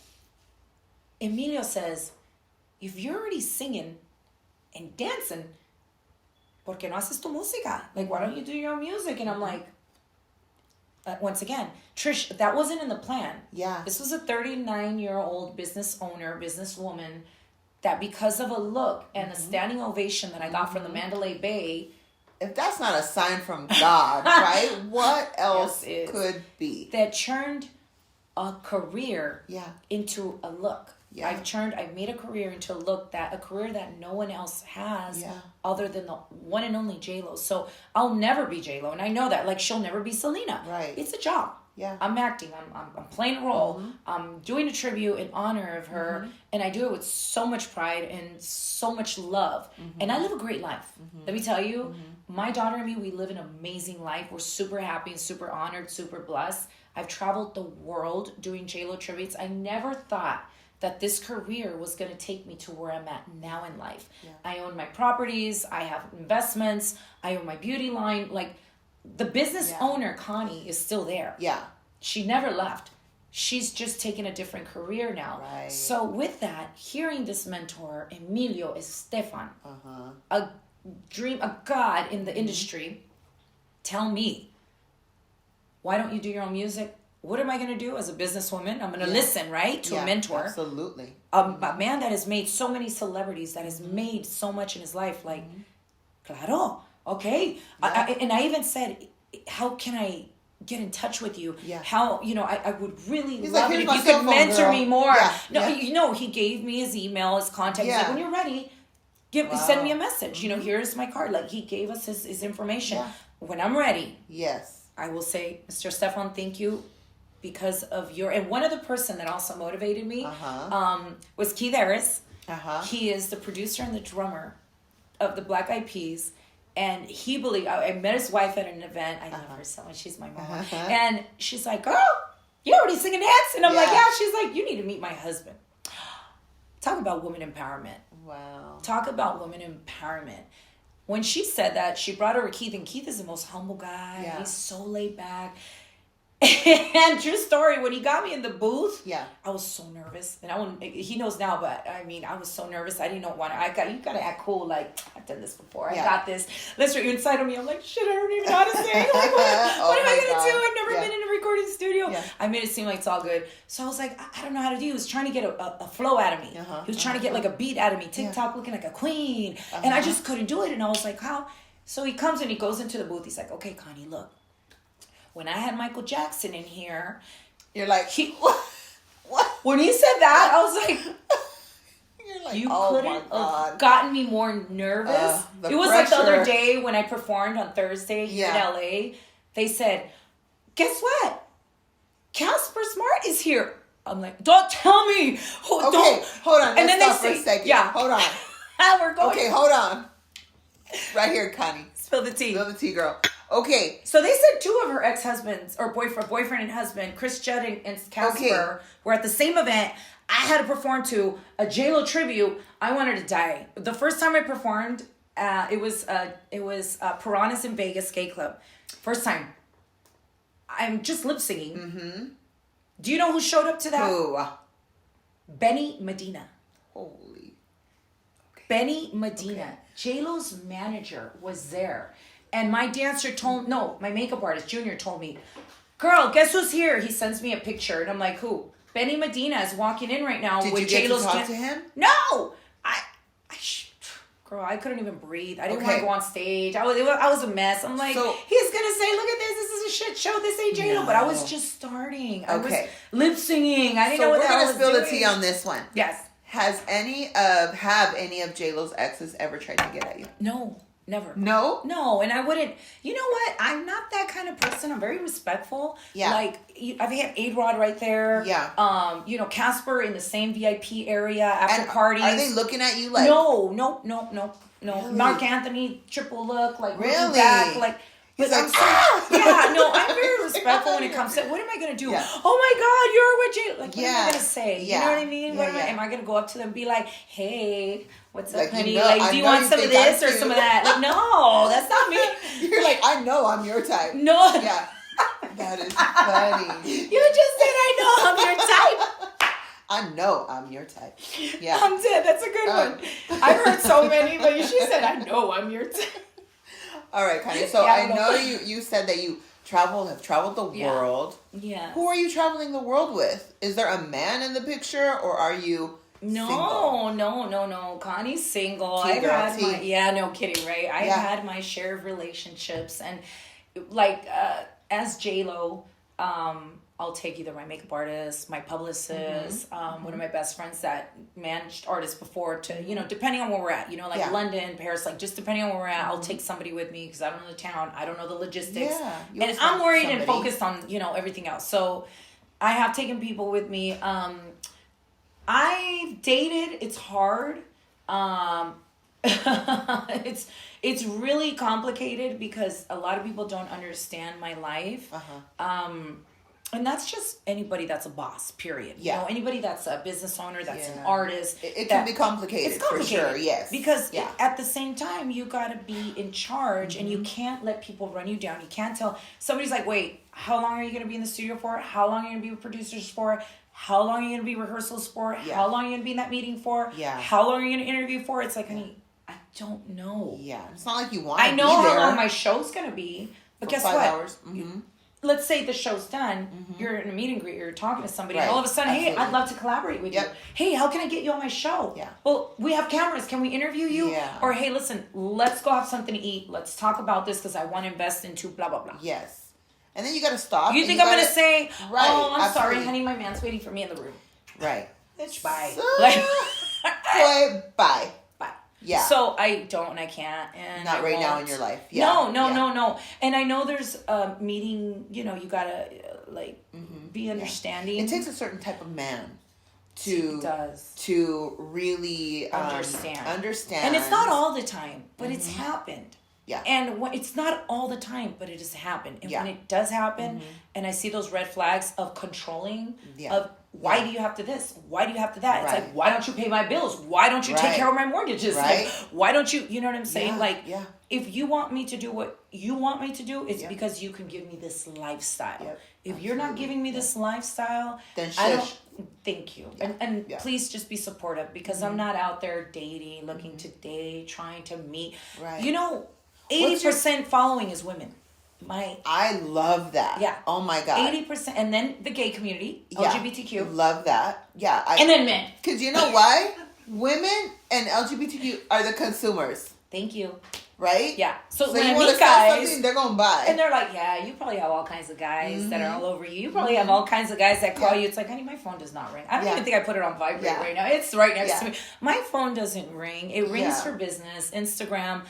Emilio says, if you're already singing and dancing, ¿por qué no haces tu música? Like, why don't you do your own music? And I'm like, once again, Trish, that wasn't in the plan. Yeah. This was a 39-year-old business owner, businesswoman, that because of a look and a standing ovation that I got from the Mandalay Bay.
If that's not a sign from God, right? What else could be?
That turned a career into a look. Yeah. I've made a career into a career that no one else has other than the one and only J-Lo. So I'll never be J-Lo. And I know that. Like, she'll never be Selena. Right. It's a job. Yeah. I'm acting. I'm playing a role. I'm doing a tribute in honor of her. And I do it with so much pride and so much love. And I live a great life. Let me tell you, my daughter and me, we live an amazing life. We're super happy and super honored, super blessed. I've traveled the world doing J-Lo tributes. I never thought that this career was going to take me to where I'm at now in life.
Yeah.
I own my properties. I have investments. I own my beauty line. Like, the business owner, Connie, is still there.
Yeah.
She never left. She's just taken a different career now.
Right.
So with that, hearing this mentor, Emilio Estefan, a god in the industry, tell me, why don't you do your own music? What am I going to do as a businesswoman? I'm going to listen, right? To a mentor.
Absolutely.
A man that has made so many celebrities, that has made so much in his life. Like, claro, okay.
Yeah.
And I even said, how can I get in touch with you?
Yeah.
How, I would really
He's
love
like,
it if
"Here's
you
my
could
cell phone,
mentor
girl."
me more.
Yeah.
He gave me his email, his contact.
Yeah.
He's like, when you're ready, send me a message. Here's my card. Like, he gave us his information.
Yeah.
When I'm ready,
yes,
I will say, Mr. Stefan, thank you, because of your... And one other person that also motivated me was Keith Harris. He is the producer and the drummer of the Black Eyed Peas. And he believed... I met his wife at an event. I love her so much. She's my mom. And she's like, girl, you already sing and dance? And I'm like, yeah. She's like, you need to meet my husband. Talk about woman empowerment.
Wow.
Talk about woman empowerment. When she said that, she brought over Keith, and Keith is the most humble guy.
Yeah.
He's so laid back. And true story, when he got me in the booth, I was so nervous. And he knows now, but I mean, I was so nervous. I didn't know what you gotta act cool. Like, I've done this before. I got this. Literally inside of me, I'm like, shit, I don't even know how to sing. Like, what am I gonna do? I've never been in a recording studio. Yeah. I made it seem like it's all good. So I was like, I don't know how to do. He was trying to get a flow out of me. He was trying to get like a beat out of me. TikTok looking like a queen. And I just couldn't do it. And I was like, how? So he comes and he goes into the booth. He's like, okay, Connie, look. When I had Michael Jackson in here,
you're like, what?
When he said that, I was like,
you're like,
you
oh
couldn't have gotten me more nervous. It was
pressure.
like the other day when I performed on Thursday here in LA. They said, guess what? Casper Smart is here. I'm like, don't tell me.
Okay, hold on.
And then
stop
they say,
for a second.
yeah.
Hold on.
We're going.
Okay, hold on. Right here, Connie.
Spill the tea.
Spill the tea, girl. Okay.
So they said two of her ex-husbands, or boyfriend and husband, Chris Judd and Casper, were at the same event. I had to perform to a J-Lo tribute. I wanted to die. The first time I performed, it was Piranhas in Vegas Skate Club. First time. I'm just lip singing. Mm-hmm. Do you know who showed up to that?
Who?
Benny Medina.
Holy. Okay.
Benny Medina. Okay. J-Lo's manager was there. And my dancer my makeup artist, Junior, told me, girl, guess who's here? He sends me a picture. And I'm like, who? Benny Medina is walking in right now.
Did
with
you get
J-Lo's
to talk to him?
No! Girl, I couldn't even breathe. I didn't want to go on stage. I was a mess. I'm like, he's going to say, look at this. This is a shit show. This ain't J-Lo. No. But I was just starting. I was lip singing. I didn't know what the hell I was doing.
So we're going to spill the tea on this one.
Yes.
Have any of J-Lo's exes ever tried to get at you?
No. Never.
No?
No, and I wouldn't. You know what? I'm not that kind of person. I'm very respectful. Yeah. Like, I've had A-Rod right there.
Yeah.
Casper in the same VIP area after parties.
Are they looking at you like...
No.
Really?
Mark Anthony, triple look, like,
really?
looking back, like...
He's like,
I'm very respectful when it comes to, what am I going to do? Yeah. Oh my God, you're with J-Lo. Like, what am I going to say? You know what I mean? Am I going to go up to them and be like, hey, what's up, honey? Like, do you want some of this or some of that? Like, no, that's not me.
You're like, I know I'm your type.
No.
Yeah. That is funny.
You just said, I know I'm your type.
I know I'm your type. Yeah.
I'm dead. That's a good one. I've heard so many, but she said, I know I'm your type.
All right, Connie. So I know you said that you have traveled the world.
Yeah.
Who are you traveling the world with? Is there a man in the picture, or are you single?
No. Connie's single. No kidding, right? I've had my share of relationships, and like as J-Lo, I'll take either my makeup artist, my publicist, one of my best friends that managed artists before to, depending on where we're at, London, Paris, like just depending on where we're at, I'll take somebody with me because I don't know the town. I don't know the logistics. Yeah, and I'm worried and focused on, everything else. So I have taken people with me. I've dated. It's hard. It's really complicated because a lot of people don't understand my life. And that's just anybody that's a boss, period.
Yeah.
You know, anybody that's a business owner, that's an artist.
It can be complicated. It's complicated. For sure, yes.
Because at the same time, you got to be in charge and you can't let people run you down. You can't tell. Somebody's like, wait, how long are you going to be in the studio for? How long are you going to be with producers for? How long are you going to be rehearsals for? Yeah. How long are you going to be in that meeting for?
Yeah.
How long are you going to interview for? It's like, honey, I don't know.
Yeah. It's not like you want to be there.
I know how long my show's going to be. But guess 5
hours.
Let's say the show's done, you're in a meet and greet, you're talking to somebody, and all of a sudden, hey, I'd love to collaborate with you. Hey, how can I get you on my show?
Yeah.
Well, we have cameras. Can we interview you?
Yeah.
Or, hey, listen, let's go have something to eat. Let's talk about this because I want to invest into blah, blah, blah.
Yes. And then you got to stop.
You think I'm going to say, I'm
absolutely.
sorry, honey, my man's waiting for me in the room.
Right.
Bitch, bye.
Boy, bye. Yeah.
So I don't and I can't. And
not right now in your life. Yeah.
No. And I know there's a meeting, you know, you got to be understanding.
It takes a certain type of man to really understand.
And it's not all the time, but it's happened.
Yeah.
And it's not all the time, but it has happened. And when it does happen, and I see those red flags of controlling, of why do you have to this? Why do you have to that? It's like, why don't you pay my bills? Why don't you take care of my mortgages?
Right.
Like, why don't you, you know what I'm saying?
Yeah.
If you want me to do what you want me to do, it's because you can give me this lifestyle. Yep. If you're not giving me this lifestyle,
then
I don't. Thank you.
Yeah.
And please just be supportive because I'm not out there dating, looking to date, trying to meet.
Right.
You know, 80% following is women.
I love that.
Yeah.
Oh my God.
80%. And then the gay community, LGBTQ.
Love that. Yeah.
And then men.
Because you know why? Women and LGBTQ are the consumers.
Thank you.
Right?
Yeah. So when
you
I meet guys,
they're going to buy.
And they're like, yeah, you probably have all kinds of guys that are all over you. You probably have all kinds of guys that call you. It's like, honey, my phone does not ring. I don't even think I put it on vibrate right now. It's right next to me. My phone doesn't ring. It rings for business, Instagram.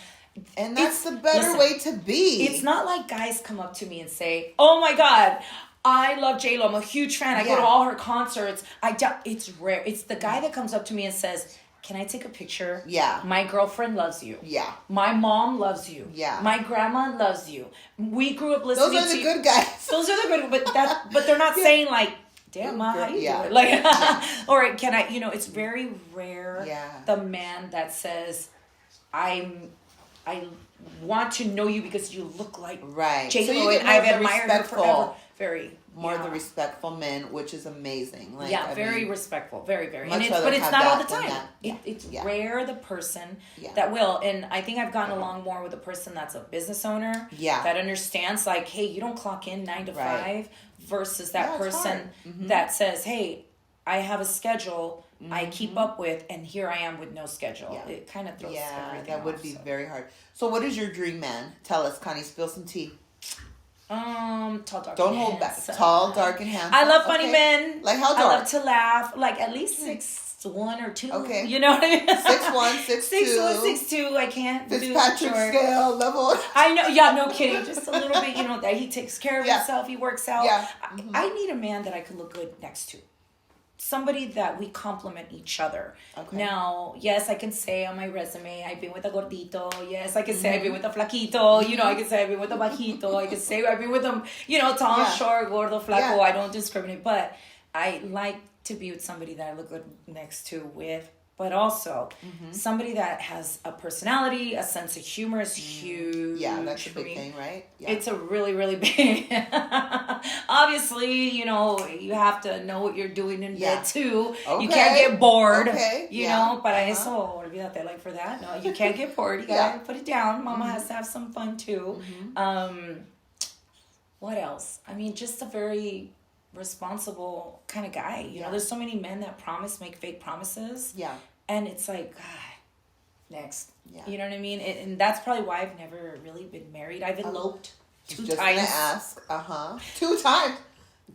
And that's the better way to be.
It's not like guys come up to me and say, oh my God, I love J-Lo. I'm a huge fan. I go to all her concerts. It's rare. It's the guy that comes up to me and says, can I take a picture?
Yeah.
My girlfriend loves you.
Yeah.
My mom loves you.
Yeah.
My grandma loves you. We grew up listening to
Those are the good guys.
Those are the good, but they're not saying like, damn, Ma, how you doing? Like, or can I, it's very rare. The man that says, I want to know you because you look like J-Lo and I've admired her forever. Very.
More the respectful men, which is amazing. Like,
very respectful. Very, very.
But
it's not all the time. It's rare the person that will. And I think I've gotten along more with a person that's a business owner. That understands like, hey, you don't clock in 9 to 5 versus that person that says, hey, I have a schedule I keep up with, and here I am with no schedule. It kind of throws everything
that would be very hard. So what is your dream man? Tell us, Connie, spill some tea.
Tall, dark,
don't hold back. Tall, dark, and handsome.
I love funny men.
Like how dark?
I love to laugh. Like at least 6'1" or 2.
Okay.
You know what I mean?
6'1", 6'2".
6'1", 6'2". I can't do
Fitzpatrick
short.
Scale level.
I know. Yeah, no kidding. Just a little bit. That he takes care of himself. He works out.
Yeah.
I need a man that I could look good next to. Somebody that we complement each other. Okay. Now, yes, I can say on my resume, I've been with a gordito. Yes, I can say I've been with a flaquito. I can say I've been with a bajito. I can say I've been with them, tall, short, gordo, flaco. I don't discriminate. But I like to be with somebody that I look good next to with. But also, somebody that has a personality, a sense of humor is huge.
Yeah, that's a big thing, right? Yeah.
It's a really, really big... Obviously, you have to know what you're doing in bed, too. Okay. You can't get bored, you know? But olvídate, like, for that. No, you can't get bored. You gotta put it down. Mama has to have some fun, too. What else? I mean, just a very... responsible kind of guy. There's so many men that make fake promises. Yeah. And it's like, God, next. Yeah. You know what I mean? And that's probably why I've never really been married. I've eloped 2 times. Just gonna
ask. 2 times.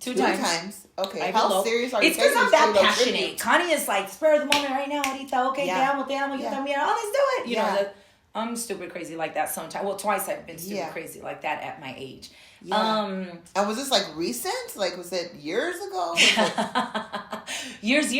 2 times.
Okay. How serious are you?
It's because I'm that passionate. Connie is like, spur of the moment right now, ahorita, okay, te amo, you también, let's do it. You know, I'm stupid crazy like that sometimes. Well, twice I've been stupid crazy like that at my age.
Yeah. And was this like recent? Like, was it years ago?
years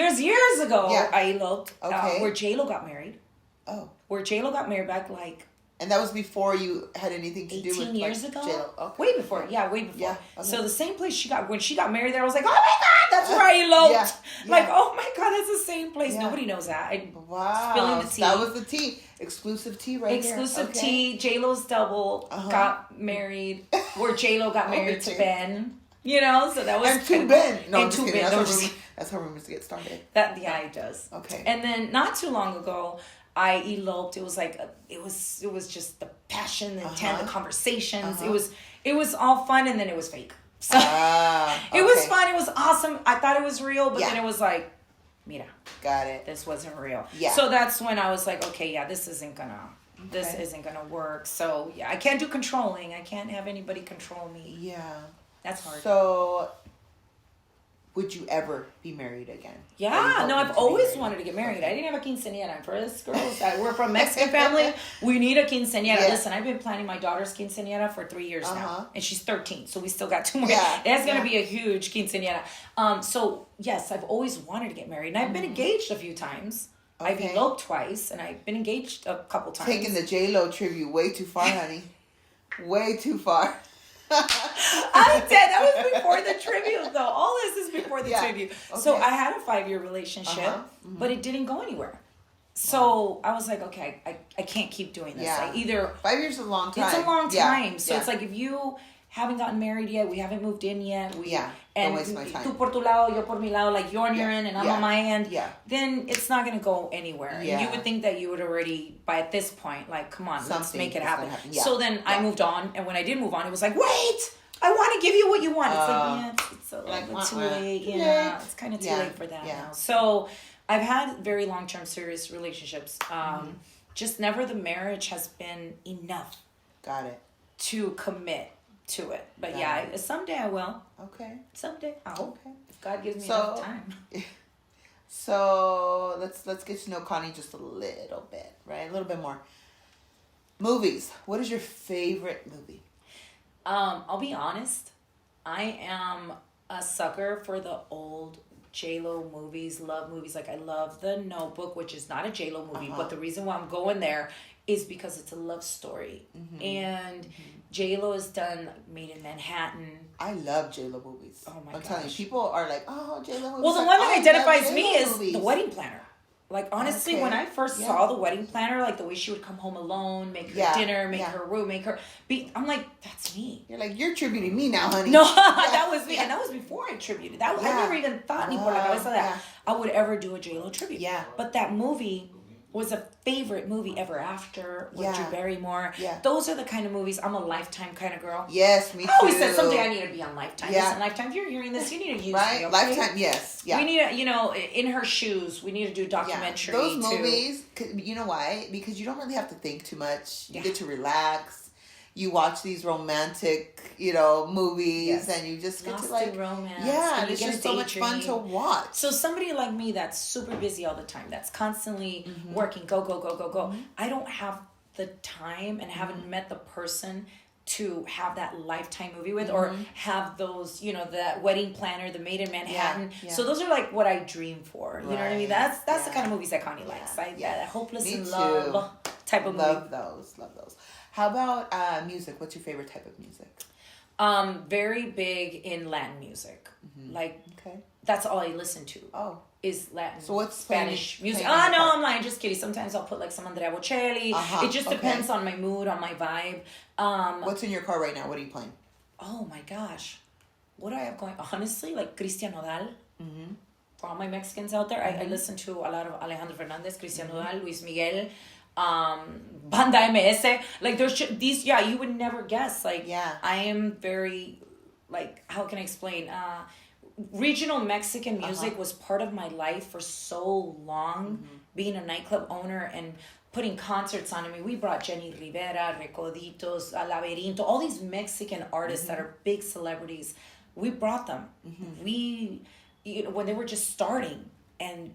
ago.
Yeah.
I eloped.
Okay.
Where J-Lo got married.
Oh.
Where J-Lo got married back like
And that was before you had anything to do with
18 years ago?
J-Lo. Okay.
Way before. Yeah, way before.
Yeah, okay.
So the same place when she got married there, I was like, oh my God, that's where I eloped.
Yeah.
Like, oh my God, that's the same place.
Yeah.
Nobody knows that.
Wow.
Spilling the tea.
That was the tea. Exclusive tea right here.
Exclusive tea. J-Lo's double got married, where J-Lo got married to Ben. You know, so that was...
And to Ben. No,
and
I'm just
to
kidding.
Ben.
That's how rumors get started.
Yeah, it does.
Okay.
And then not too long ago, I eloped. It was like it was just the passion, the intent, the conversations. It was all fun, and then it was fake. So it was fun. It was awesome. I thought it was real, but then it was like, mira,
got it.
This wasn't real.
Yeah.
So that's when I was like, okay, yeah, this isn't gonna work. So yeah, I can't do controlling. I can't have anybody control me.
Yeah.
That's hard.
So, would you ever be married again?
Yeah, no, I've always wanted to get married. I didn't have a quinceañera. And for us girls that we're from Mexican family, we need a quinceañera. Yeah. Listen, I've been planning my daughter's quinceañera for 3 years now, and she's 13, so we still got 2 more. Yeah. That's gonna be a huge quinceañera. So yes, I've always wanted to get married, and I've been engaged a few times. Okay. I've eloped twice, and I've been engaged a couple times.
Taking the J-Lo tribute way too far, honey. Way too far.
I'm dead. That was before the tribute, though. All this is before the tribute. Okay. So I had a 5-year relationship, but it didn't go anywhere. So I was like, okay, I can't keep doing this.
Yeah.
I either
5 years is a long time.
It's a long time.
Yeah.
So it's like if you haven't gotten married yet, we haven't moved in yet.
Don't waste my time.
Tú por tu lado, yo por mi lado, like you're on your end and I'm on my end.
Yeah.
Then it's not gonna go anywhere.
Yeah.
And you would think that you would already, by at this point, like, come on, let's make it happen.
Yeah.
So then I moved on, and when I did move on, it was like, wait, I want to give you what you want. It's like, it's a little bit too late. Yeah, it's kind of too late for that now. So I've had very long-term serious relationships. Just never the marriage has been enough.
Got it.
To commit to it. But someday I will.
Okay.
Someday I hope. Okay. If God gives me enough time.
So let's get to know Connie just a little bit, right? A little bit more. Movies. What is your favorite movie?
I'll be honest. I am a sucker for the old J-Lo movies, love movies. Like I love The Notebook, which is not a J-Lo movie, but the reason why I'm going there is because it's a love story. And J-Lo has done Made in Manhattan.
I love J-Lo movies.
Oh my gosh.
I'm telling you, people are like, oh, J-Lo movies.
Well, the one that identifies me is The Wedding Planner. Like, honestly, when I first saw The Wedding Planner, like the way she would come home alone, make her dinner, make her room, I'm like, that's me.
You're like, you're tributing me now, honey.
No, that was me. And that was before I tributed. I never even thought ni por la cabeza that I would ever do a J-Lo tribute.
Yeah.
But that movie was a favorite movie ever after with Drew Barrymore.
Yeah.
Those are the kind of movies. I'm a Lifetime kind of girl.
Yes, me too.
I always said someday I need to be on Lifetime.
Yeah.
Listen, Lifetime, if you're hearing this, you need to use me, okay?
Lifetime, yes. Yeah.
We need to, in her shoes, we need to do a documentary.
Those movies, you know why? Because you don't really have to think too much. You get to relax. You watch these romantic, movies, and you just get to
romance.
Yeah, and it's just so much fun to watch.
So somebody like me that's super busy all the time, that's constantly working, go. I don't have the time and haven't met the person to have that Lifetime movie with, or have those, that Wedding Planner, the Made in Manhattan. Yeah. So those are like what I dream for. You know what I mean? That's the kind of movies that Connie likes. That hopeless
Me
in
too.
love type of movie.
Love those. How about music? What's your favorite type of music?
Very big in Latin music. Like, that's all I listen to.
Oh.
Is Latin.
So what's
Spanish music? No, I'm lying. Just kidding. Sometimes I'll put like some Andrea Bocelli. It just depends on my mood, on my vibe.
What's in your car right now? What are you playing?
Oh my gosh. What do I have going? Honestly, like Cristian Nodal. For all my Mexicans out there, I listen to a lot of Alejandro Fernandez, Cristian Nodal, Luis Miguel. Banda MS, like there's these, you would never guess. Like, I am very, like, how can I explain? Regional Mexican music was part of my life for so long, being a nightclub owner and putting concerts on. I mean, we brought Jenny Rivera, Recoditos, Laberinto, all these Mexican artists that are big celebrities. We brought them. We, when they were just starting and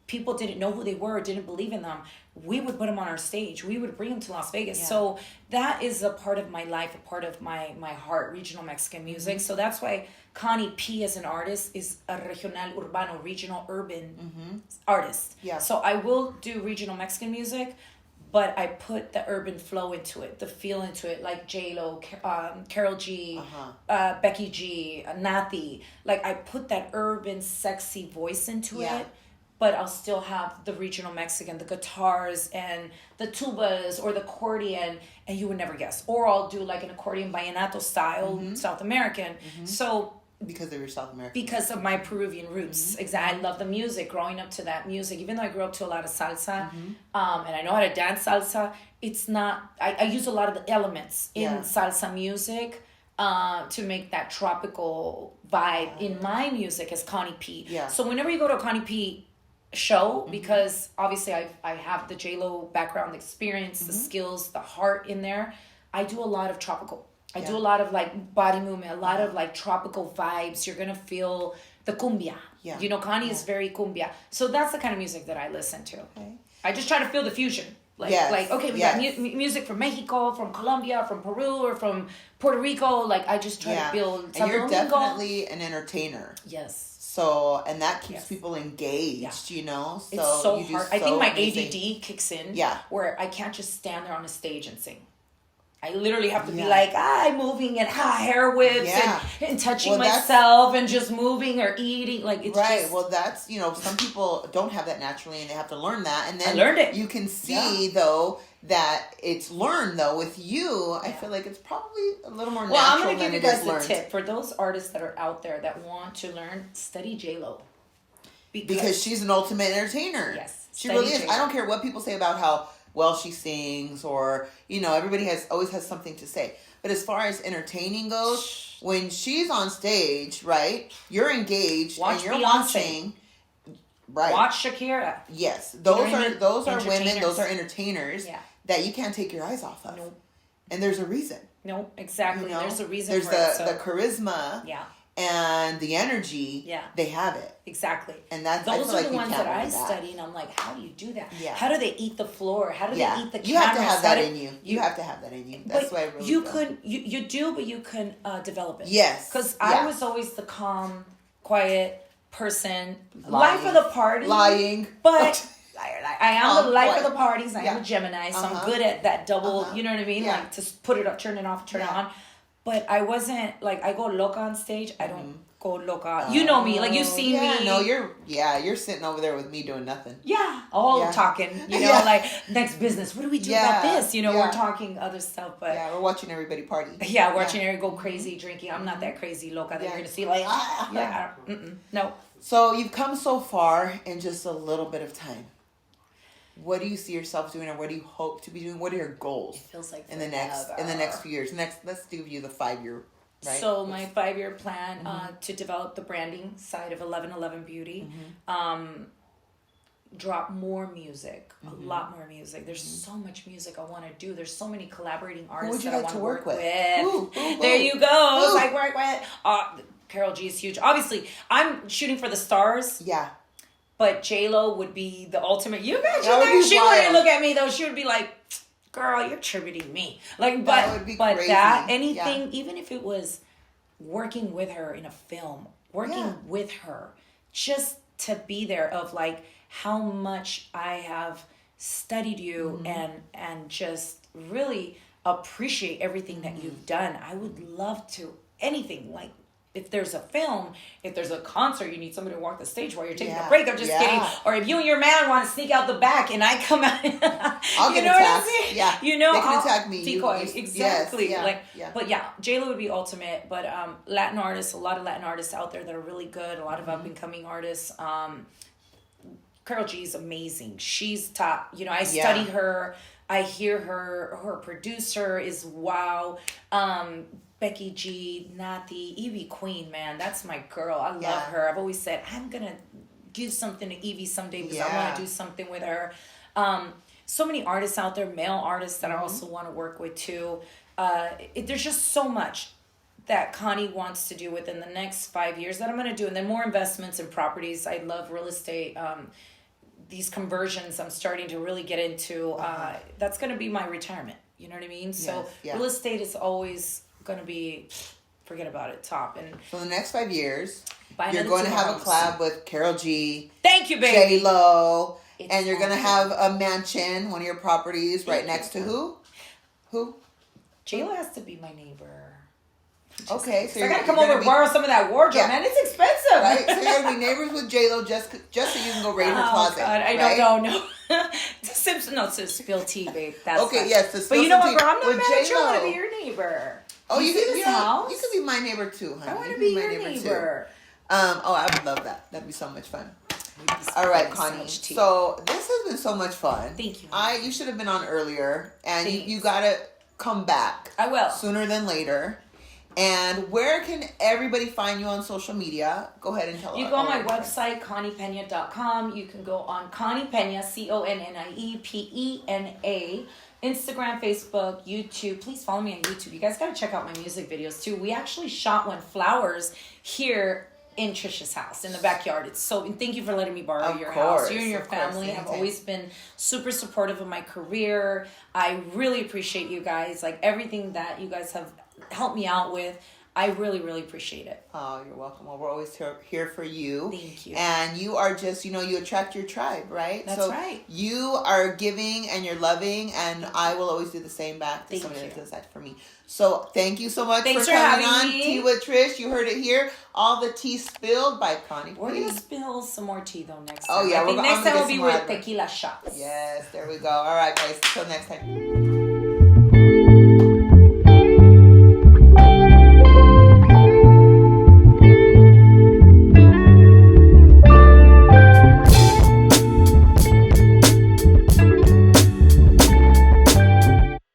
people didn't know who they were, didn't believe in them, we would put them on our stage. We would bring them to Las Vegas. So that is a part of my life, a part of my heart, regional Mexican music. So that's why Connie P as an artist is a regional urbano, regional urban artist. Yeah. So I will do regional Mexican music, but I put the urban flow into it, the feel into it, like J-Lo, Karol G, Becky G, Nathy. Like, I put that urban, sexy voice into it, but I'll still have the regional Mexican, the guitars and the tubas or the accordion, and you would never guess. Or I'll do like an accordion vallenato style, South American. So
because of your South American.
Because of my Peruvian roots. Exactly. I love the music, growing up to that music. Even though I grew up to a lot of salsa, and I know how to dance salsa, it's not, I use a lot of the elements in salsa music to make that tropical vibe in my music as Connie P.
Yeah.
So whenever you go to a Connie P show, because obviously I have the J-Lo background, the experience, the skills, the heart in there, I do a lot of tropical. I do a lot of like body movement, a lot of like tropical vibes. You're gonna feel the cumbia.
Yeah.
You know, Connie is very cumbia. So that's the kind of music that I listen to.
Okay.
I just try to feel the fusion. Like, okay, we got music from Mexico, from Colombia, from Peru, or from Puerto Rico. Like, I just try to feel.
And you're definitely an entertainer.
Yes.
So, and that keeps people engaged, you know? So
it's so hard. I think my
amazing.
ADD kicks in.
Yeah.
Where I can't just stand there on a stage and sing. I literally have to be like, I'm moving and hair whips and touching myself and just moving or eating. Like, it's just...
Well, that's, you know, some people don't have that naturally and they have to learn that. And then
I learned it.
You can see, though, that it's learned, though. With you, I feel like it's probably a little more natural.
Well, I'm going to give you guys a tip. For those artists that are out there that want to learn, study J-Lo.
Because she's an ultimate entertainer.
Yes.
She really is.
J-Lo.
I don't care what people say about how well she sings, or, you know, everybody always has something to say. But as far as entertaining goes, when she's on stage, right, you're engaged and you're watching. Right.
Watch Shakira.
Yes. Those are women, those are entertainers that you can't take your eyes off of.
Nope.
And there's a reason.
No, exactly. You know? There's a reason
there's
for it.
The charisma.
Yeah.
And the energy, they have it.
Exactly.
And that's
those are the ones that I study, and I'm like, how do you do that? Yeah. How do they eat the floor? How do they eat the cameras?
You have to have that in you. You have to have that in you. That's why I really
you do, but you can develop it.
Yes.
Because I was always the calm, quiet person. Life of the party.
Lying.
But I am the life of the parties. I am a Gemini, so I'm good at that double, you know what I mean?
Yeah.
Like, to put it up, turn it off, turn it on. But I wasn't, like, I go loca on stage. I don't go loca. You know me. Like, you've seen me.
No, you're sitting over there with me doing nothing.
Yeah. Talking, you know, like, next business. What do we do about this? You know, we're talking other stuff, but.
Yeah, we're watching everybody party.
Yeah, watching everybody go crazy drinking. I'm not that crazy loca that you're going to see, like, no.
So, you've come so far in just a little bit of time. What do you see yourself doing, or what do you hope to be doing? What are your goals?
It feels like
in the next few years. Let's give you the 5-year. Right?
So my 5-year plan to develop the branding side of 1111 Beauty, drop more music, a lot more music. There's so much music I want to do. There's so many collaborating artists that I want to work with. There you go. Like work with. Karol G is huge. Obviously, I'm shooting for the stars.
Yeah.
But J-Lo would be the ultimate. You imagine that? She wouldn't look at me though. She would be like, "Girl, you're tributing me." Like,
that would be crazy.
That anything, even if it was working with her in a film, working with her, just to be there of like how much I have studied you and just really appreciate everything that you've done. I would love to anything like. If there's a film, if there's a concert, you need somebody to walk the stage while you're taking a break. I'm just kidding. Or if you and your man want to sneak out the back and I come out,
I'll
you
get
know
attacked.
what I'm saying?
Yeah.
You know,
they can attack me.
Decoy. Exactly.
Yes.
But J-Lo would be ultimate. But Latin artists, a lot of Latin artists out there that are really good. A lot of up and coming artists. Karol G is amazing. She's top. You know, I study her. I hear her. Her producer is wow. Becky G, Nathy, Evie Queen, man, that's my girl. I love her. I've always said, I'm going to give something to Evie someday because I want to do something with her. So many artists out there, male artists that I also want to work with too. There's just so much that Connie wants to do within the next 5 years that I'm going to do. And then more investments in properties. I love real estate. These conversions I'm starting to really get into. That's going to be my retirement. You know what I mean? So real estate is always going to be, forget about it, top. And
for the next 5 years, you're going to have a collab with Karol G.
Thank you, baby.
J-Lo. And you're going to have a mansion, one of your properties, right next to who? Who?
J-Lo has to be my neighbor.
Okay, so
I gotta come over and borrow some of that wardrobe, man. It's expensive,
right? So you're gonna be neighbors with J-Lo just so you can go raid her closet.
God, I
right?
don't know. To spill tea, babe. That's
okay.
fine.
Yes, to spill
but you know what,
tea.
girl? I'm not
with
mad at you. I
J-Lo.
want to be your neighbor.
Oh, you
see
can
this house?
You can be my neighbor too, honey.
I want to be your neighbor.
Oh, I would love that. That'd be so much fun. All right, Connie. So this has been so much fun.
Thank you.
You should have been on earlier, and you gotta come back.
I will
sooner than later. And where can everybody find you on social media? Go ahead and tell us.
You go on my website, ConniePena.com. You can go on Connie Pena, ConniePena, Instagram, Facebook, YouTube. Please follow me on YouTube. You guys got to check out my music videos too. We actually shot one flowers here in Trish's house in the backyard. And thank you for letting me borrow your house. You and your family have always been super supportive of my career. I really appreciate you guys. Like everything that you guys have helped me out with, I really, really appreciate it.
Oh, you're welcome. Well, we're always here for you.
Thank you.
And you are just, you attract your tribe, right?
That's right.
You are giving and you're loving, and I will always do the same back to somebody that does that for me. So thank you so much for coming on Tea with Trish. You heard it here. All the tea spilled by Connie.
We're going to spill some more tea though next
time. Oh, yeah.
I think next time will be with tequila shots.
Yes, there we go. All right, guys. Till next time.